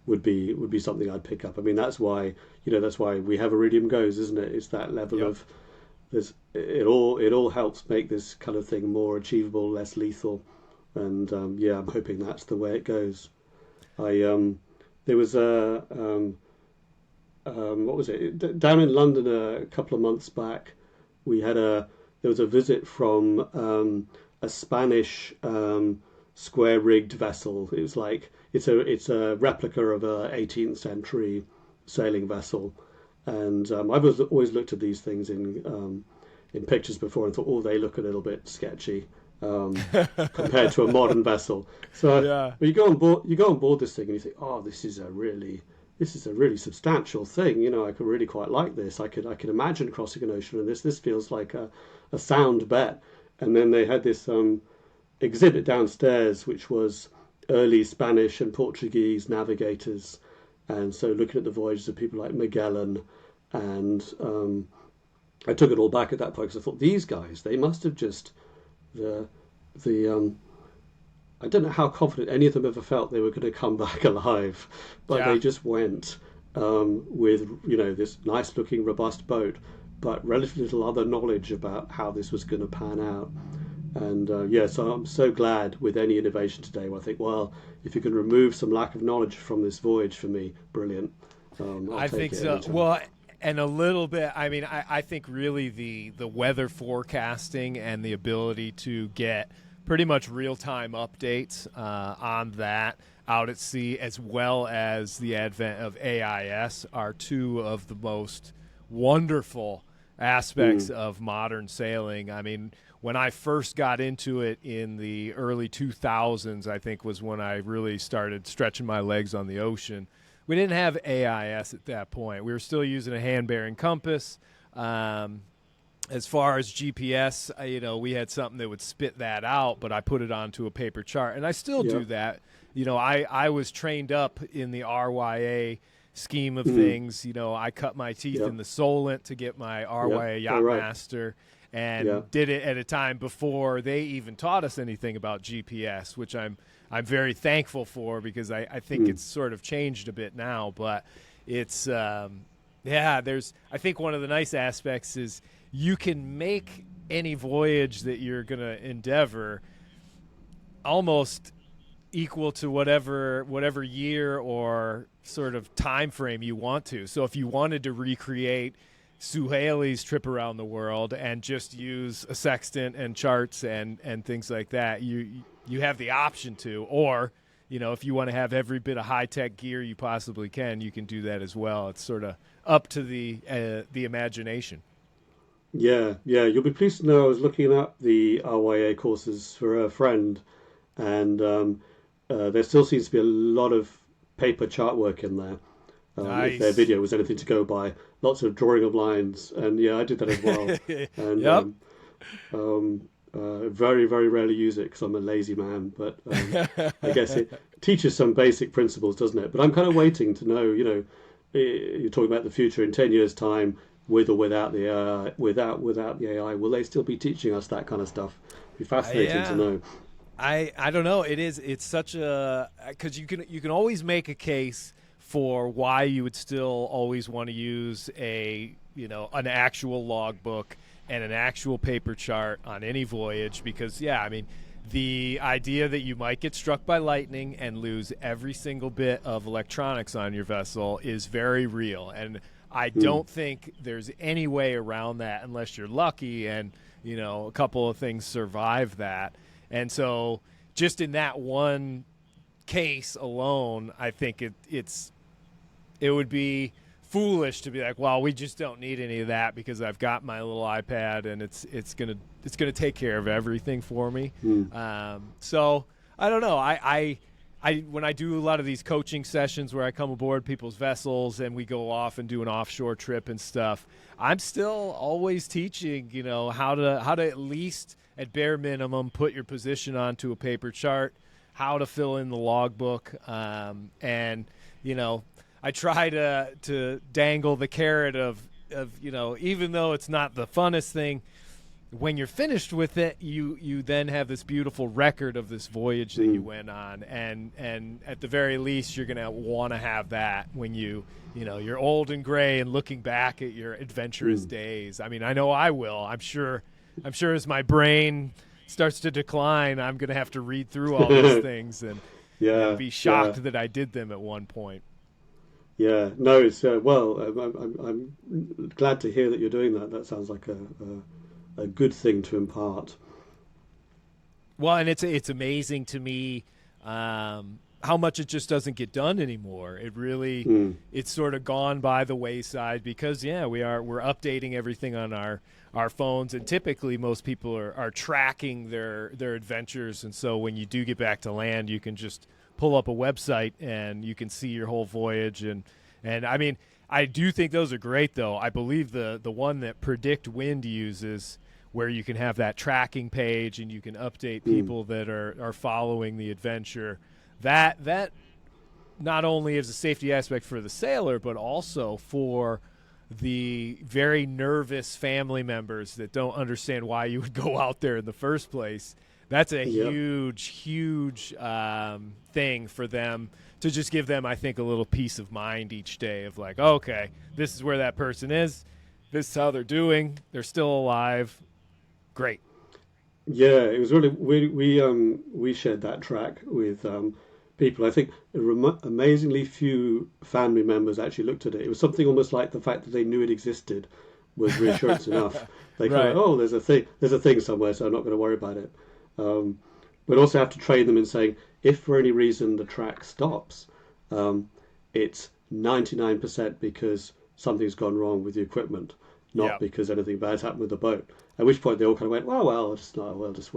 S2: would be something I'd pick up. I mean, that's why we have Iridium Goes, isn't it? It's that level
S1: Yep.
S2: of it all helps make this kind of thing more achievable, less lethal, and yeah, I'm hoping that's the way it goes. I There was a what was it down in London a couple of months back. We had there was a visit from a Spanish square rigged vessel. It was like it's a replica of a 18th century sailing vessel, and I've always looked at these things in pictures before and thought, oh, they look a little bit sketchy compared to a modern vessel. So
S1: Yeah.
S2: but you go on board this thing and you think, oh, this is a really substantial thing. I could really quite like this. I could imagine crossing an ocean, and this feels like a sound bet. And then they had this exhibit downstairs, which was early Spanish and Portuguese navigators, and so looking at the voyages of people like Magellan, and I took it all back at that point because I thought these guys, they must have just the I don't know how confident any of them ever felt they were going to come back alive, but
S1: Yeah.
S2: they just went with this nice looking robust boat, but relatively little other knowledge about how this was going to pan out. And yeah, so I'm so glad with any innovation today where I think, well, if you can remove some lack of knowledge from this voyage for me, brilliant. I'll
S1: I
S2: take
S1: think
S2: it
S1: so.
S2: anytime.
S1: Well, and a little bit. I mean, I think really the weather forecasting and the ability to get pretty much real time updates on that out at sea, as well as the advent of AIS, are two of the most wonderful aspects of modern sailing. I mean, when I first got into it in the early 2000s, I think was when I really started stretching my legs on the ocean. We didn't have AIS at that point. We were still using a hand-bearing compass. As far as GPS, we had something that would spit that out, but I put it onto a paper chart, and I still do that. I was trained up in the RYA scheme of things. I cut my teeth in the Solent to get my RYA
S2: All right.
S1: Yachtmaster, and
S2: Yeah.
S1: did it at a time before they even taught us anything about GPS, which I'm very thankful for, because I think it's sort of changed a bit now. But it's I think one of the nice aspects is you can make any voyage that you're going to endeavor almost equal to whatever year or sort of time frame you want to. So if you wanted to recreate Suhaili's trip around the world and just use a sextant and charts and things like that, you have the option to. Or if you want to have every bit of high-tech gear you possibly can, you can do that as well. It's sort of up to the imagination.
S2: Yeah, yeah. You'll be pleased to know I was looking up the RYA courses for a friend, and there still seems to be a lot of paper chart work in there. If their
S1: Nice.
S2: video was anything to go by, lots of drawing of lines, and yeah, I did that as well. And
S1: Yep.
S2: very, very rarely use it because I'm a lazy man, but I guess it teaches some basic principles, doesn't it? But I'm kind of waiting to know, you're talking about the future in 10 years' time, with or without the AI, without the AI, will they still be teaching us that kind of stuff? It'd be fascinating
S1: Yeah.
S2: to know.
S1: I don't know. It's such a, because you can always make a case for why you would still always want to use an actual logbook and an actual paper chart on any voyage, because I mean, the idea that you might get struck by lightning and lose every single bit of electronics on your vessel is very real, and I don't think there's any way around that unless you're lucky and a couple of things survive that. And so just in that one case alone, I think it would be foolish to be like, well, we just don't need any of that because I've got my little iPad and it's gonna take care of everything for me. So I don't know. when I do a lot of these coaching sessions where I come aboard people's vessels and we go off and do an offshore trip and stuff, I'm still always teaching, how to at least at bare minimum put your position onto a paper chart, how to fill in the logbook, and I try to dangle the carrot of even though it's not the funnest thing, when you're finished with it, you then have this beautiful record of this voyage that you went on, and at the very least, you're gonna want to have that when you're old and gray and looking back at your adventurous days. I mean, I know I will. I'm sure as my brain starts to decline, I'm gonna have to read through all these things and be shocked that I did them at one point.
S2: Yeah, no, it's I'm glad to hear that you're doing that. That sounds like a good thing to impart.
S1: Well, and it's amazing to me how much it just doesn't get done anymore. It really it's sort of gone by the wayside because we're updating everything on our phones, and typically most people are tracking their adventures, and so when you do get back to land, you can just pull up a website and you can see your whole voyage. And I mean, I do think those are great, though. I believe the one that Predict Wind uses, where you can have that tracking page and you can update people that are following the adventure, that not only is a safety aspect for the sailor, but also for the very nervous family members that don't understand why you would go out there in the first place. That's a huge thing for them to just give them, I think, a little peace of mind each day of like, okay, this is where that person is. This is how they're doing. They're still alive. Great.
S2: Yeah, it was really we shared that track with people. I think amazingly few family members actually looked at it. It was something almost like the fact that they knew it existed was reassurance enough. They kind of, there's a thing somewhere, so I'm not going to worry about it. But also have to train them in saying, if for any reason the track stops, it's 99% because something's gone wrong with the equipment, not because anything bad's happened with the boat. At which point they all kind of went, just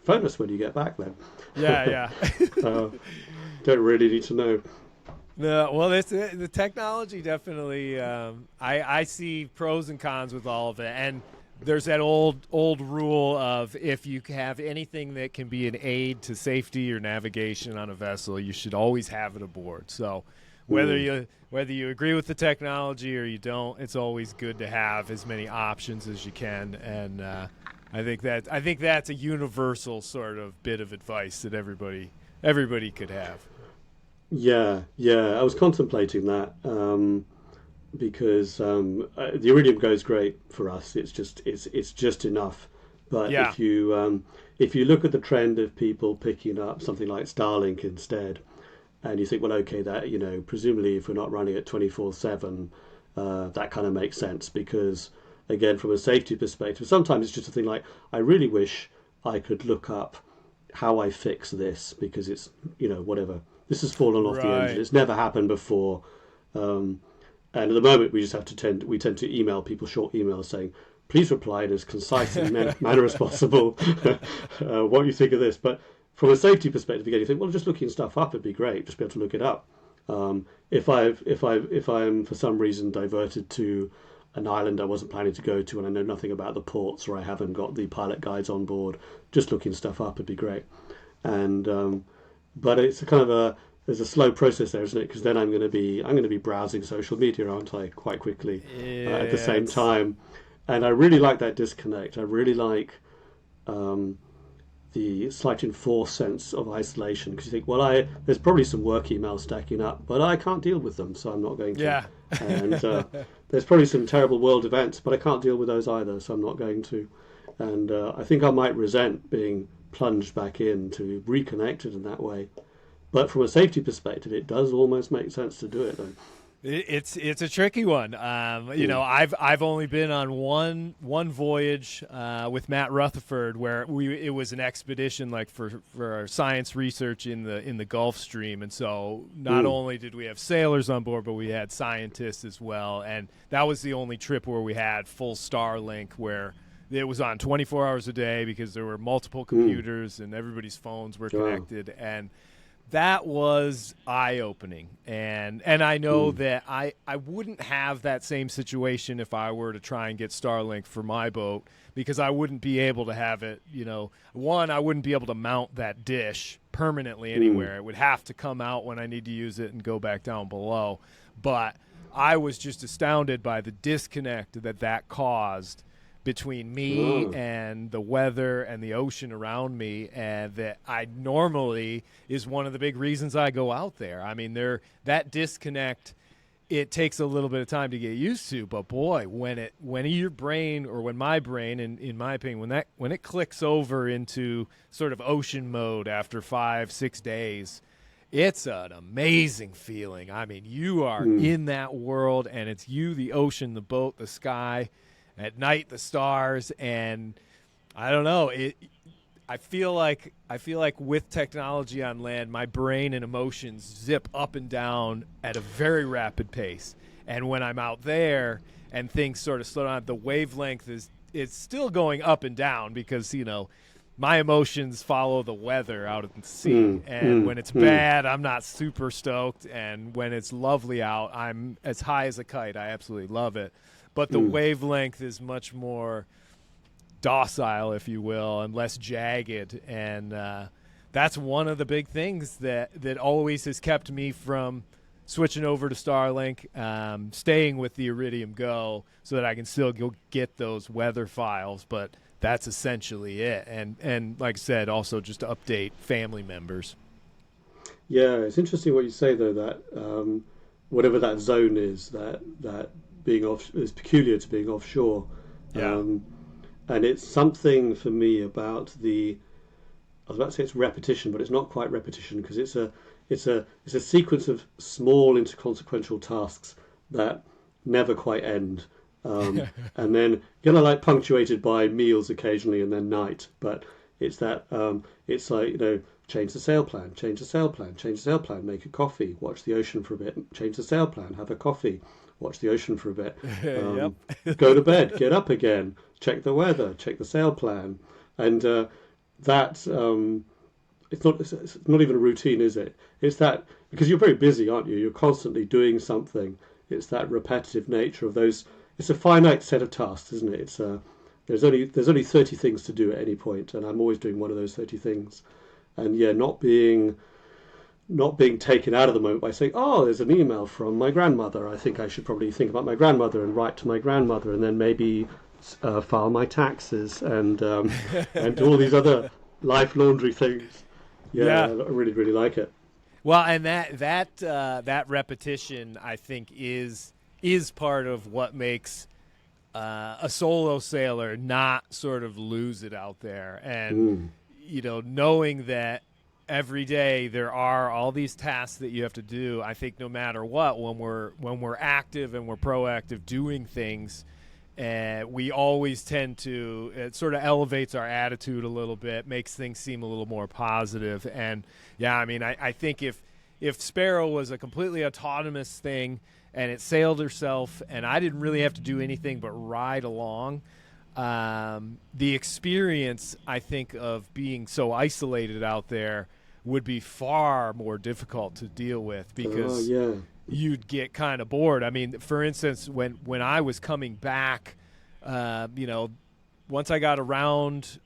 S2: phone us when you get back then.
S1: Yeah.
S2: Don't really need to know.
S1: No, well, the technology definitely. I see pros and cons with all of it, and there's that old rule of if you have anything that can be an aid to safety or navigation on a vessel, you should always have it aboard. So whether you agree with the technology or you don't, it's always good to have as many options as you can. And I think that's a universal sort of bit of advice that everybody could have.
S2: Yeah. I was contemplating that. Because the Iridium goes great for us. It's just enough. But if you look at the trend of people picking up something like Starlink instead, and you think, well, okay, that presumably if we're not running it 24/7, that kind of makes sense because again, from a safety perspective, sometimes it's just a thing like I really wish I could look up how I fix this because it's whatever, this has fallen off the engine. It's never happened before. And at the moment, we just have to tend to email people short emails saying, please reply in as concise and manner as possible. What do you think of this? But from a safety perspective, again, you think, well, just looking stuff up would be great. Just be able to look it up. If I'm for some reason diverted to an island I wasn't planning to go to and I know nothing about the ports or I haven't got the pilot guides on board, just looking stuff up would be great. And but it's a kind of there's a slow process there, isn't it? Because then I'm going to be browsing social media, aren't I? Quite quickly at the same time, and I really like that disconnect. I really like the slight enforced sense of isolation because you think, well, there's probably some work emails stacking up, but I can't deal with them, so I'm not going to.
S1: Yeah.
S2: And there's probably some terrible world events, but I can't deal with those either, so I'm not going to. And I think I might resent being plunged back in to reconnected in that way. But from a safety perspective, it does almost make sense to do it, though.
S1: It's a tricky one. I've only been on one voyage with Matt Rutherford where it was an expedition like for our science research in the Gulf Stream, and so not only did we have sailors on board, but we had scientists as well, and that was the only trip where we had full Starlink where it was on 24 hours a day because there were multiple computers and everybody's phones were connected. that was eye-opening, and I know that I wouldn't have that same situation if I were to try and get Starlink for my boat, because I wouldn't be able to have it, one, I wouldn't be able to mount that dish permanently anywhere. It would have to come out when I need to use it and go back down below. But I was just astounded by the disconnect that caused between me and the weather and the ocean around me, and that I normally is one of the big reasons I go out there. I mean, that disconnect, it takes a little bit of time to get used to, but boy, when your brain, or when my brain, in my opinion, when it clicks over into sort of ocean mode after 5-6 days, it's an amazing feeling. I mean, you are in that world, and it's you, the ocean, the boat, the sky, at night the stars, and I don't know. I feel like with technology on land, my brain and emotions zip up and down at a very rapid pace. And when I'm out there and things sort of slow down, the wavelength it's still going up and down, because my emotions follow the weather out at the sea. And when it's bad, I'm not super stoked. And when it's lovely out, I'm as high as a kite. I absolutely love it. But the wavelength is much more docile, if you will, and less jagged. And that's one of the big things that always has kept me from switching over to Starlink, staying with the Iridium Go, so that I can still go get those weather files. But that's essentially it. And like I said, also just to update family members.
S2: Yeah, it's interesting what you say, though, that whatever that zone is, that being off is peculiar to being offshore.
S1: Yeah.
S2: And it's something for me about I was about to say it's repetition, but it's not quite repetition, because it's a sequence of small inconsequential tasks that never quite end. And then punctuated by meals occasionally, and then night. But it's that it's like, change the sail plan, change the sail plan, change the sail plan, make a coffee, watch the ocean for a bit, change the sail plan, have a coffee, watch the ocean for a bit, go to bed, get up again, check the weather, check the sail plan. And it's not even a routine, is it? It's that, because you're very busy, aren't you? You're constantly doing something. It's that repetitive nature of those. It's a finite set of tasks, isn't it? It's there's only 30 things to do at any point, and I'm always doing one of those 30 things. And yeah, not being taken out of the moment by saying, oh, there's an email from my grandmother, I think I should probably think about my grandmother and write to my grandmother, and then maybe file my taxes and and do all these other life laundry things. Yeah. I really, really like it.
S1: Well, and that repetition, I think, is part of what makes a solo sailor not sort of lose it out there. And knowing that every day there are all these tasks that you have to do, I think no matter what, when we're active and we're proactive doing things, we always tend to, it sort of elevates our attitude a little bit, makes things seem a little more positive. And yeah, I mean, I think if Sparrow was a completely autonomous thing and it sailed herself and I didn't really have to do anything but ride along, the experience, I think, of being so isolated out there would be far more difficult to deal with, because you'd get kind of bored. I mean, for instance, when I was coming back, once I got around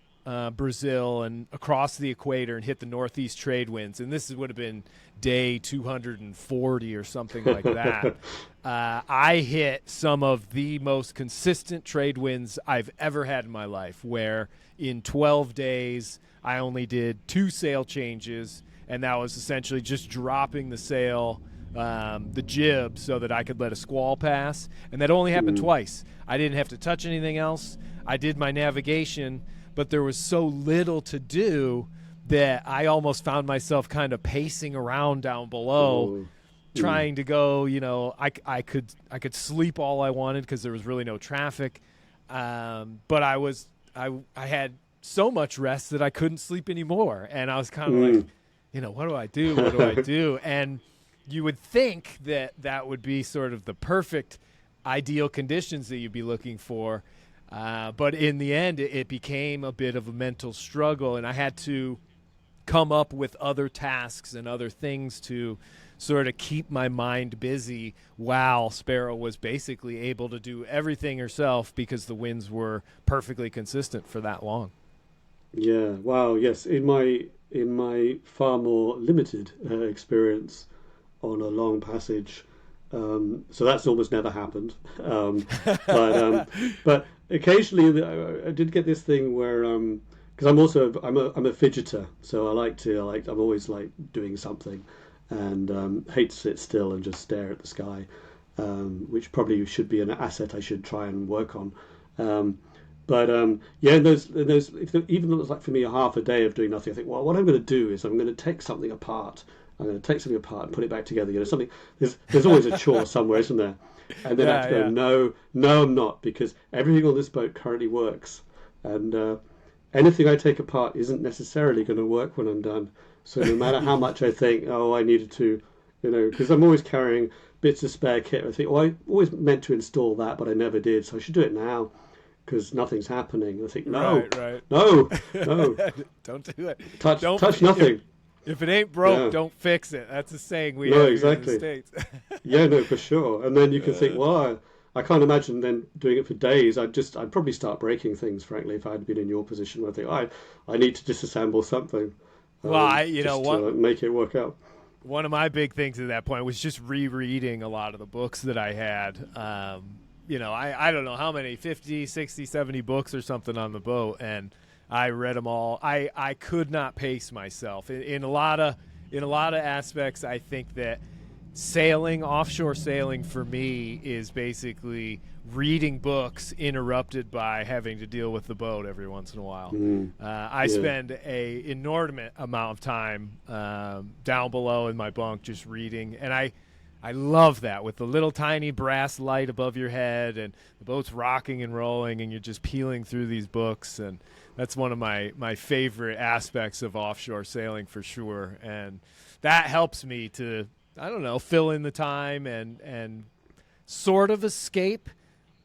S1: Brazil and across the equator and hit the northeast trade winds, and this would have been day 240 or something like that, I hit some of the most consistent trade winds I've ever had in my life, where in 12 days I only did 2 sail changes, and that was essentially just dropping the sail, the jib, so that I could let a squall pass. And that only happened twice. I didn't have to touch anything else. I did my navigation, but there was so little to do that I almost found myself kind of pacing around down below, trying to go, I could sleep all I wanted because there was really no traffic. But I had so much rest that I couldn't sleep anymore. And I was kind of like, what do I do? What do I do? And you would think that would be sort of the perfect ideal conditions that you'd be looking for. But in the end, it became a bit of a mental struggle, and I had to come up with other tasks and other things to sort of keep my mind busy while Sparrow was basically able to do everything herself because the winds were perfectly consistent for that long.
S2: Yeah. Wow. Yes. In my far more limited experience on a long passage, so that's almost never happened. But occasionally I did get this thing where because I'm a fidgeter, so I'm always like doing something, and hate to sit still and just stare at the sky, which probably should be an asset I should try and work on. But yeah, those even though it was like for me a half a day of doing nothing, I think, well, what I'm going to do is I'm going to take something apart. I'm going to take something apart and put it back together. Something. There's always a chore somewhere, isn't there? And then I have to go, no, no, I'm not, because everything on this boat currently works, and anything I take apart isn't necessarily going to work when I'm done. So no matter how much I think, oh, I needed to, because I'm always carrying bits of spare kit. I think, well, I always meant to install that, but I never did, so I should do it now because nothing's happening. I think, no,
S1: right.
S2: no, no,
S1: don't do it.
S2: Touch nothing.
S1: If it ain't broke, don't fix it. That's a saying we
S2: No,
S1: have
S2: exactly.
S1: here in the States.
S2: Yeah, no, for sure. And then you can think, well, I can't imagine then doing it for days. I'd probably start breaking things, frankly, if I had been in your position where I think, I need to disassemble something.
S1: Well,
S2: to make it work out.
S1: One of my big things at that point was just rereading a lot of the books that I had. I don't know how many, 50, 60, 70 books or something on the boat, and I read them all. I could not pace myself. In a lot of aspects, I think that offshore sailing for me is basically reading books interrupted by having to deal with the boat every once in a while. I spend a inordinate amount of time down below in my bunk just reading, and I love that, with the little tiny brass light above your head and the boat's rocking and rolling and you're just peeling through these books, and that's one of my favorite aspects of offshore sailing for sure. And that helps me to, I don't know, fill in the time and sort of escape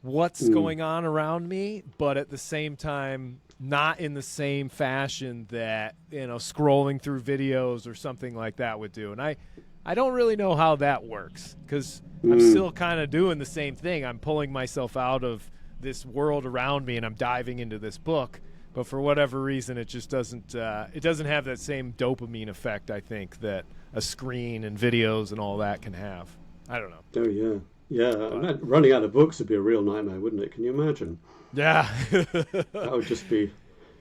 S1: what's going on around me, but at the same time not in the same fashion that, scrolling through videos or something like that would do. And I don't really know how that works, because I'm still kind of doing the same thing. I'm pulling myself out of this world around me and I'm diving into this book, but for whatever reason it just doesn't have that same dopamine effect, I think, that a screen and videos and all that can have. I don't know.
S2: Oh yeah. Yeah, running out of books would be a real nightmare, wouldn't it? Can you imagine?
S1: Yeah.
S2: That would just be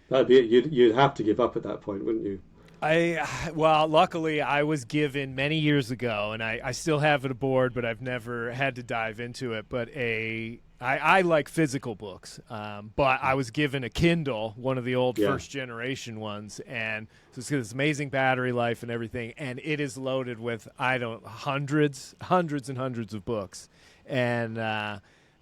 S2: it. You'd have to give up at that point, wouldn't you?
S1: Well, luckily I was given many years ago, and I still have it aboard, but I've never had to dive into it. But I like physical books, but I was given a Kindle, one of the old first generation ones, and so it's got this amazing battery life and everything, and it is loaded with hundreds and hundreds of books, and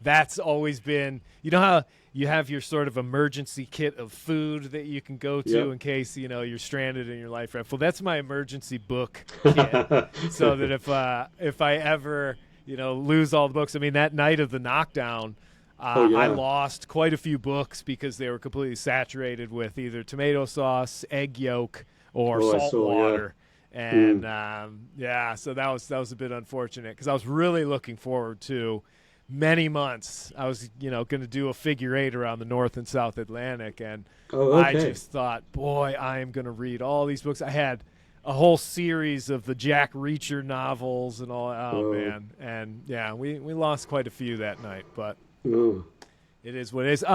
S1: that's always been, how you have your sort of emergency kit of food that you can go to in case you're stranded in your life raft. Well, that's my emergency book kit, so that if I ever lose all the books. I mean, that night of the knockdown, I lost quite a few books because they were completely saturated with either tomato sauce, egg yolk, or salt water. And so that was a bit unfortunate, because I was really looking forward to many months. I was going to do a figure 8 around the North and South Atlantic, and I just thought, boy, I am going to read all these books. I had a whole series of the Jack Reacher novels and all. Oh man. And we lost quite a few that night, but it is what it is.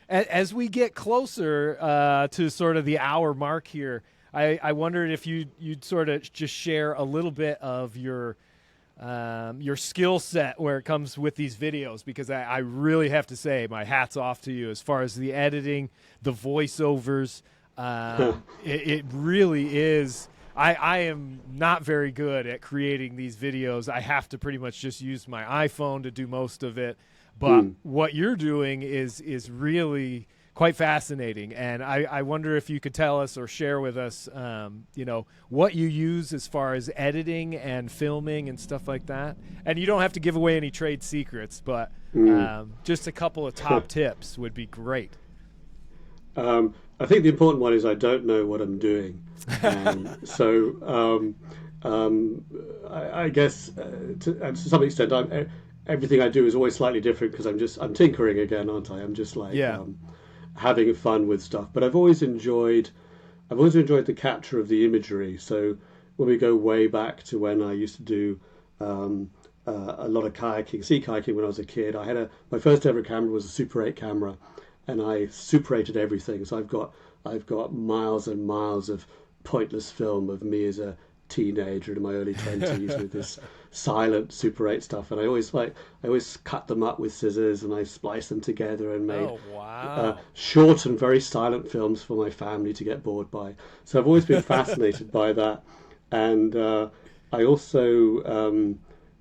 S1: As we get closer to sort of the hour mark here, I wondered if you'd sort of just share a little bit of your skill set where it comes with these videos, because I really have to say my hat's off to you as far as the editing, the voiceovers. It really is. I am not very good at creating these videos. I have to pretty much just use my iPhone to do most of it. But what you're doing is really quite fascinating. And I wonder if you could tell us or share with us, what you use as far as editing and filming and stuff like that. And you don't have to give away any trade secrets, but just a couple of top tips would be great.
S2: I think the important one is I don't know what I'm doing, and I guess and to some extent, everything I do is always slightly different because I'm tinkering again, aren't I? I'm just like
S1: Yeah.
S2: having fun with stuff. But I've always enjoyed the capture of the imagery. So when we go way back to when I used to do a lot of kayaking, sea kayaking when I was a kid, my first ever camera was a Super 8 camera, and I Super 8'd everything. So I've got miles and miles of pointless film of me as a teenager in my early 20s with this silent Super 8 stuff, and I always cut them up with scissors and I spliced them together and made
S1: Oh, wow.
S2: short and very silent films for my family to get bored by. So I've always been fascinated by that, and I also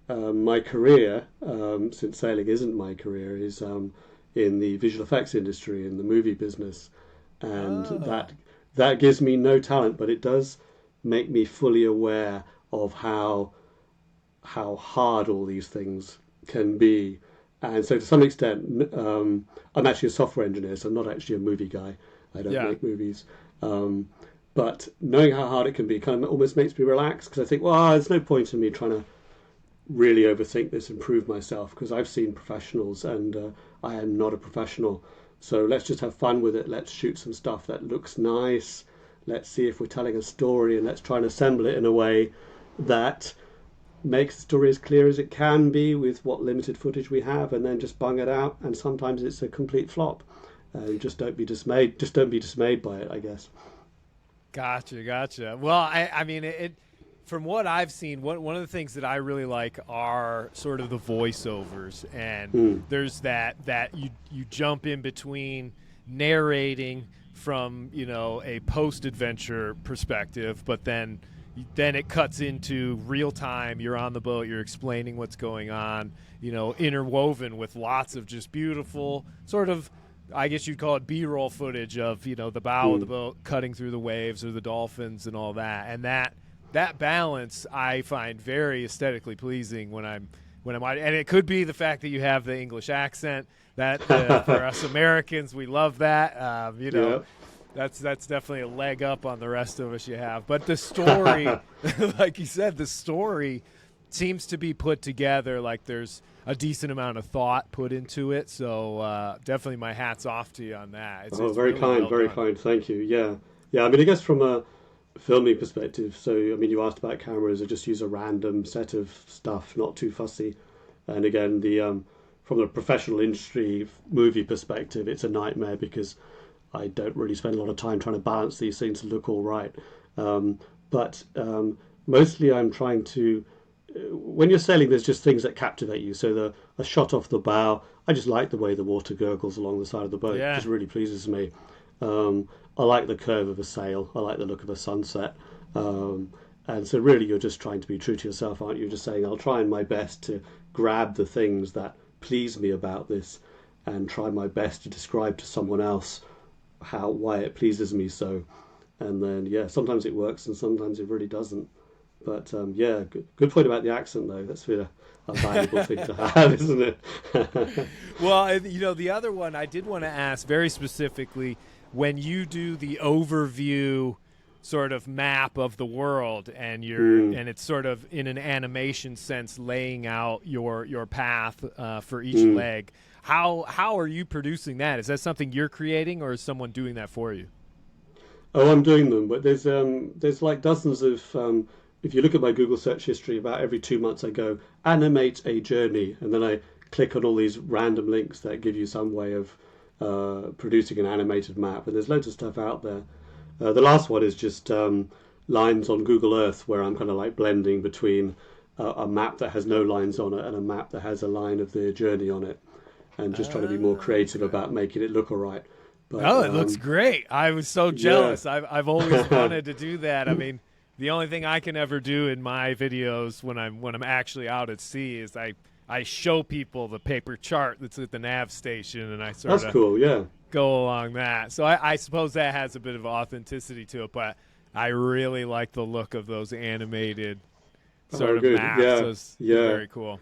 S2: my career, since sailing isn't my career, is in the visual effects industry, in the movie business, and
S1: Oh,
S2: that gives me no talent, but it does make me fully aware of how hard all these things can be. And so, to some extent, I'm actually a software engineer, so I'm not actually a movie guy. I don't
S1: yeah.
S2: make movies. Um, but knowing how hard it can be kind of almost makes me relax because I think, well, there's no point in me trying to really overthink this and prove myself because I've seen professionals and I am not a professional. So let's just have fun with it. Let's shoot some stuff that looks nice. Let's see if we're telling a story and let's try and assemble it in a way that makes the story as clear as it can be with what limited footage we have, and then just bung it out. And sometimes it's a complete flop. Just don't be dismayed. Just don't be dismayed by it, I guess.
S1: Gotcha, gotcha. Well, I mean, from what I've seen, one of the things that I really like are sort of the voiceovers, and
S2: Mm,
S1: there's that you jump in between narrating from a post adventure perspective, but then it cuts into real time. You're on the boat. You're explaining what's going on. Interwoven with lots of just beautiful sort of, I guess you'd call it B-roll footage of the bow of the
S2: mm.
S1: boat cutting through the waves or the dolphins and all that. And that balance I find very aesthetically pleasing when I'm watching. And it could be the fact that you have the English accent. That for us Americans, we love that.
S2: Yeah.
S1: That's definitely a leg up on the rest of us you have. But the story, like you said, the story seems to be put together like there's a decent amount of thought put into it. So definitely my hat's off to you on that.
S2: Oh,
S1: It's
S2: very
S1: really
S2: kind,
S1: well
S2: very
S1: done.
S2: kind. Thank you. Yeah, yeah. I mean, I guess from a filming perspective. So, I mean, you asked about cameras. I just use a random set of stuff, not too fussy. And again, the from the professional industry movie perspective, it's a nightmare because I don't really spend a lot of time trying to balance these things to look all right. But mostly I'm trying to. When you're sailing, there's just things that captivate you. So a shot off the bow, I just like the way the water gurgles along the side of the boat. It
S1: Yeah.
S2: just really pleases me. I like the curve of a sail. I like the look of a sunset. And so really you're just trying to be true to yourself, aren't you? Just saying, I'll try my best to grab the things that please me about this and try my best to describe to someone else why it pleases me so. And then, yeah, sometimes it works and sometimes it really doesn't. But yeah, good point about the accent, though. That's really a valuable thing to have, isn't it?
S1: Well, the other one I did want to ask very specifically, when you do the overview sort of map of the world and
S2: Mm,
S1: it's sort of in an animation sense laying out your path for each
S2: mm.
S1: leg. How are you producing that? Is that something you're creating or is someone doing that for you?
S2: Oh, I'm doing them, but there's like dozens of if you look at my Google search history, about every 2 months I go animate a journey, and then I click on all these random links that give you some way of producing an animated map. And there's loads of stuff out there. The last one is just lines on Google Earth, where I'm kind of like blending between a map that has no lines on it and a map that has a line of the journey on it, and just trying to be more creative
S1: Okay.
S2: about making it look all right. But
S1: Oh, it looks great. I was so
S2: yeah.
S1: jealous. I've always wanted to do that. I mean, the only thing I can ever do in my videos when I'm actually out at sea is I show people the paper chart that's at the nav station and I sort
S2: That's
S1: of
S2: cool, yeah.
S1: go along that. So I suppose that has a bit of authenticity to it, but I really like the look of those animated sort
S2: Oh,
S1: of
S2: good.
S1: maps.
S2: Yeah,
S1: Those
S2: yeah.
S1: very cool.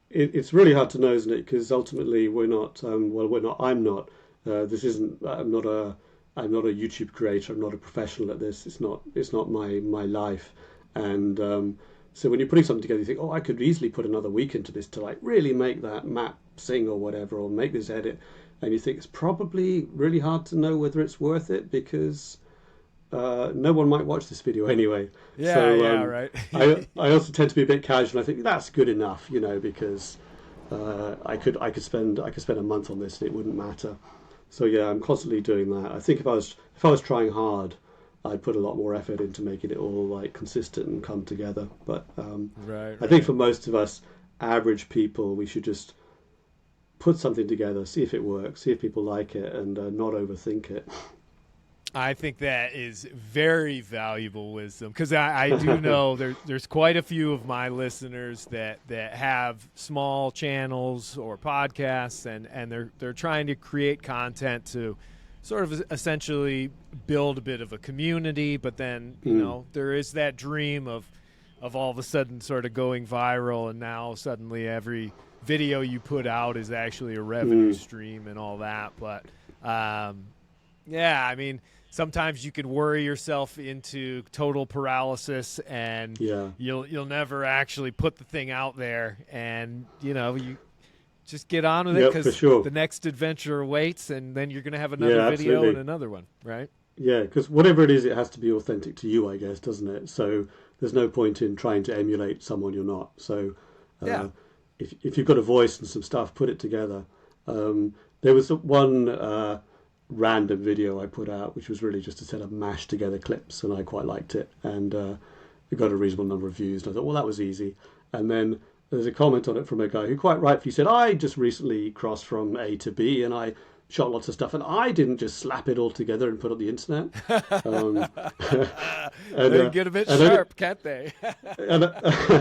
S2: It's really hard to know, isn't it? Because ultimately, we're not. Well, we're not. I'm not. This isn't. I'm not I'm not a YouTube creator. I'm not a professional at this. It's not my life. And so when you're putting something together, you think, oh, I could easily put another week into this to like really make that map sing or whatever, or make this edit. And you think it's probably really hard to know whether it's worth it because no one might watch this video anyway.
S1: Yeah,
S2: so,
S1: yeah, right.
S2: I also tend to be a bit casual. I think that's good enough, because I could spend a month on this and it wouldn't matter. So yeah, I'm constantly doing that. I think if I was trying hard, I'd put a lot more effort into making it all like consistent and come together. But
S1: right.
S2: I think for most of us average people, we should just put something together, see if it works, see if people like it, and not overthink it.
S1: I think that is very valuable wisdom, because I do know there's quite a few of my listeners that have small channels or podcasts, and they're trying to create content to sort of essentially build a bit of a community, but then there is that dream of all of a sudden sort of going viral, and now suddenly every video you put out is actually a revenue stream and all that. But yeah, I mean, sometimes you can worry yourself into total paralysis, and you'll never actually put the thing out there, and you just get on with it, because the next adventure awaits, and then you're going to have another video and another one, right?
S2: Yeah, because whatever it is, it has to be authentic to you, I guess, doesn't it? So there's no point in trying to emulate someone you're not. So if you've got a voice and some stuff, put it together. There was one random video I put out, which was really just a set of mashed together clips, and I quite liked it, and it got a reasonable number of views, and I thought, well, that was easy. And then there's a comment on it from a guy who quite rightfully said, I just recently crossed from A to B, and I shot lots of stuff, and I didn't just slap it all together and put it on the internet.
S1: They get a bit sharp, can't they?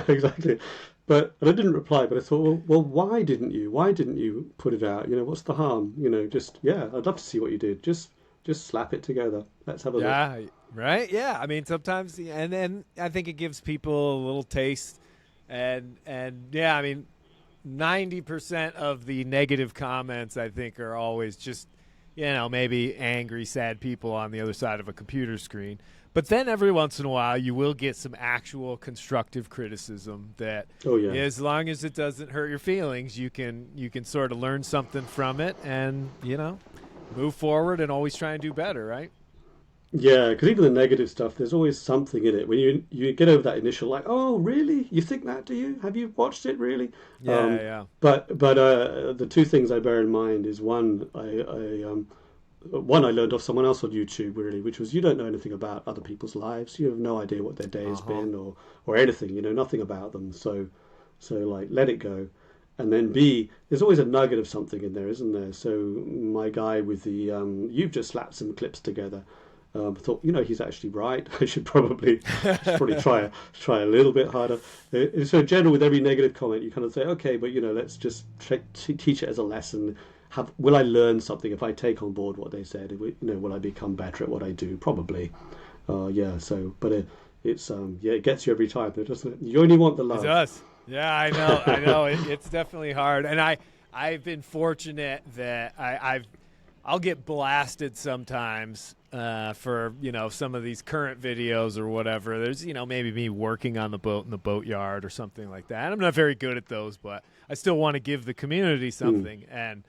S2: Exactly. And I didn't reply, but I thought, well, why didn't you? Why didn't you put it out? What's the harm? I'd love to see what you did. Just slap it together. Let's have a look.
S1: Yeah, right? Yeah, I mean, sometimes, and then I think it gives people a little taste, and yeah, I mean, 90% of the negative comments, I think, are always just, maybe angry, sad people on the other side of a computer screen. But then every once in a while, you will get some actual constructive criticism that, as long as it doesn't hurt your feelings, you can sort of learn something from it and, move forward and always try and do better, right?
S2: Yeah, because even the negative stuff, there's always something in it. When you get over that initial, like, oh, really? You think that, do you? Have you watched it, really?
S1: Yeah.
S2: But the two things I bear in mind is one, I learned off someone else on YouTube, really, which was you don't know anything about other people's lives. You have no idea what their day has been or anything. You know nothing about them. So like, let it go. And then B, there's always a nugget of something in there, isn't there? So my guy with the you've just slapped some clips together. I thought, he's actually right. I should probably try a little bit harder. So in general, with every negative comment, you kind of say, okay, but let's just teach it as a lesson. Will I learn something if I take on board what they said? Will I become better at what I do? Probably. It gets you every time, doesn't it? You only want the love.
S1: It does. Yeah, I know. It's definitely hard, and I've been fortunate that I'll get blasted sometimes for some of these current videos or whatever. There's maybe me working on the boat in the boatyard or something like that. I'm not very good at those, but I still want to give the community something, and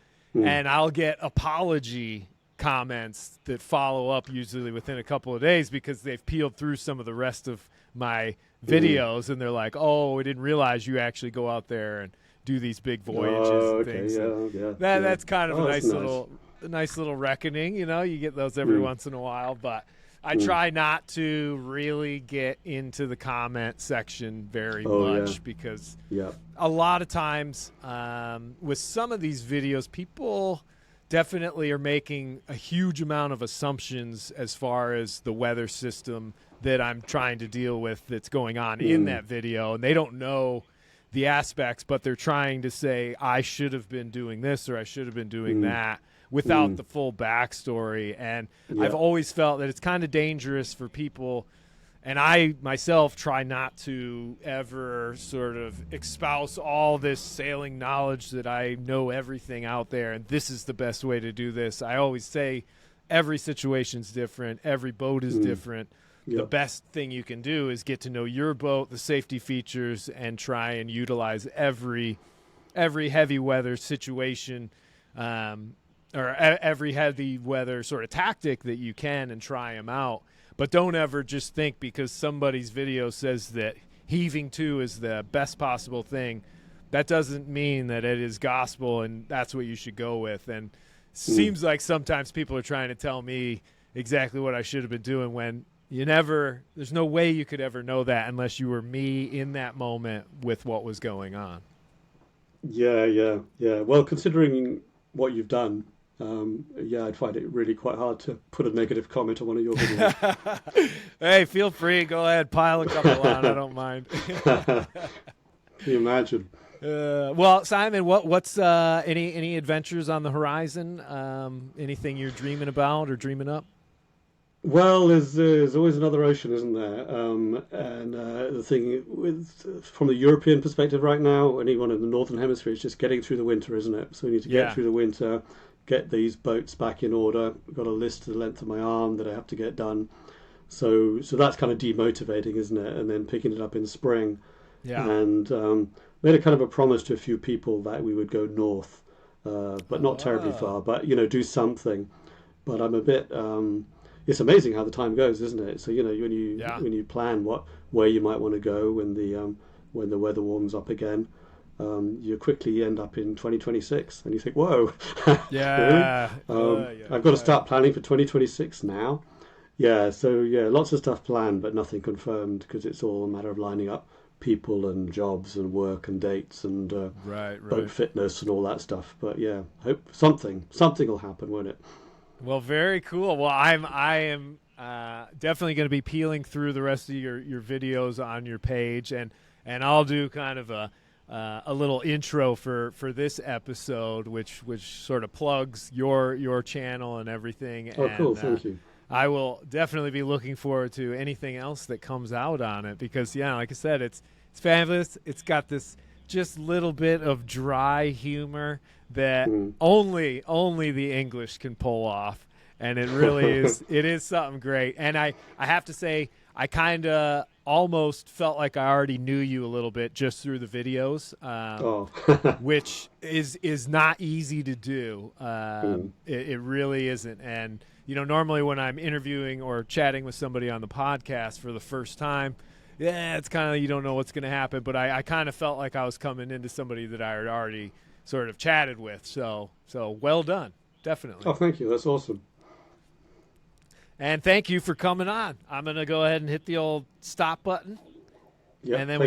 S1: I'll get apology comments that follow up usually within a couple of days because they've peeled through some of the rest of my videos, and they're like, "Oh, we didn't realize you actually go out there and do these big voyages and things." That's kind of a nice little reckoning. You get those every once in a while, but I try not to really get into the comment section very much because a lot of times with some of these videos, people definitely are making a huge amount of assumptions as far as the weather system that I'm trying to deal with that's going on in that video, and they don't know the aspects, but they're trying to say, I should have been doing this or I should have been doing that without the full backstory. And I've always felt that it's kind of dangerous for people, and I myself try not to ever sort of espouse all this sailing knowledge that I know everything out there and this is the best way to do this. I always say, every situation's different. Every boat is different. The
S2: Yep.
S1: best thing you can do is get to know your boat, the safety features, and try and utilize every heavy weather situation, every heavy weather sort of tactic that you can, and try them out. But don't ever just think because somebody's video says that heaving to is the best possible thing. That doesn't mean that it is gospel and that's what you should go with. And seems like sometimes people are trying to tell me exactly what I should have been doing when there's no way you could ever know that unless you were me in that moment with what was going on.
S2: Yeah. Well, considering what you've done, I'd find it really quite hard to put a negative comment on one of your videos.
S1: Hey, feel free. Go ahead. Pile a couple on. I don't mind.
S2: Can you imagine?
S1: Well, Simon, what's any adventures on the horizon? Anything you're dreaming about or dreaming up?
S2: Well, there's always another ocean, isn't there? And the thing from the European perspective right now, anyone in the Northern Hemisphere is just getting through the winter, isn't it? So we need to get through the winter, get these boats back in order. I've got a list to the length of my arm that I have to get done. So that's kind of demotivating, isn't it? And then picking it up in spring.
S1: Yeah.
S2: And made a kind of a promise to a few people that we would go north, but not terribly far, but do something. But I'm a bit. It's amazing how the time goes, isn't it? So when you plan where you might want to go when the weather warms up again, you quickly end up in 2026, and you think, whoa,
S1: yeah,
S2: really? I've got to start planning for 2026 now. Yeah, so lots of stuff planned, but nothing confirmed because it's all a matter of lining up people and jobs and work and dates and boat fitness and all that stuff. But hope something will happen, won't it?
S1: Well, very cool. Well, I am definitely going to be peeling through the rest of your videos on your page, and I'll do kind of a little intro for this episode, which sort of plugs your channel and everything.
S2: Oh, cool! Thank you.
S1: I will definitely be looking forward to anything else that comes out on it because, like I said, it's fabulous. It's got this just little bit of dry humor that only the English can pull off, and it really is. It is something great. And I have to say, I kind of almost felt like I already knew you a little bit just through the videos, which is not easy to do. It really isn't. And normally when I'm interviewing or chatting with somebody on the podcast for the first time, it's kind of you don't know what's going to happen. But I kind of felt like I was coming into somebody that I had already sort of chatted with. So well done, definitely.
S2: Oh, thank you. That's awesome.
S1: And thank you for coming on. I'm going to go ahead and hit the old stop button.
S2: Yeah,
S1: and then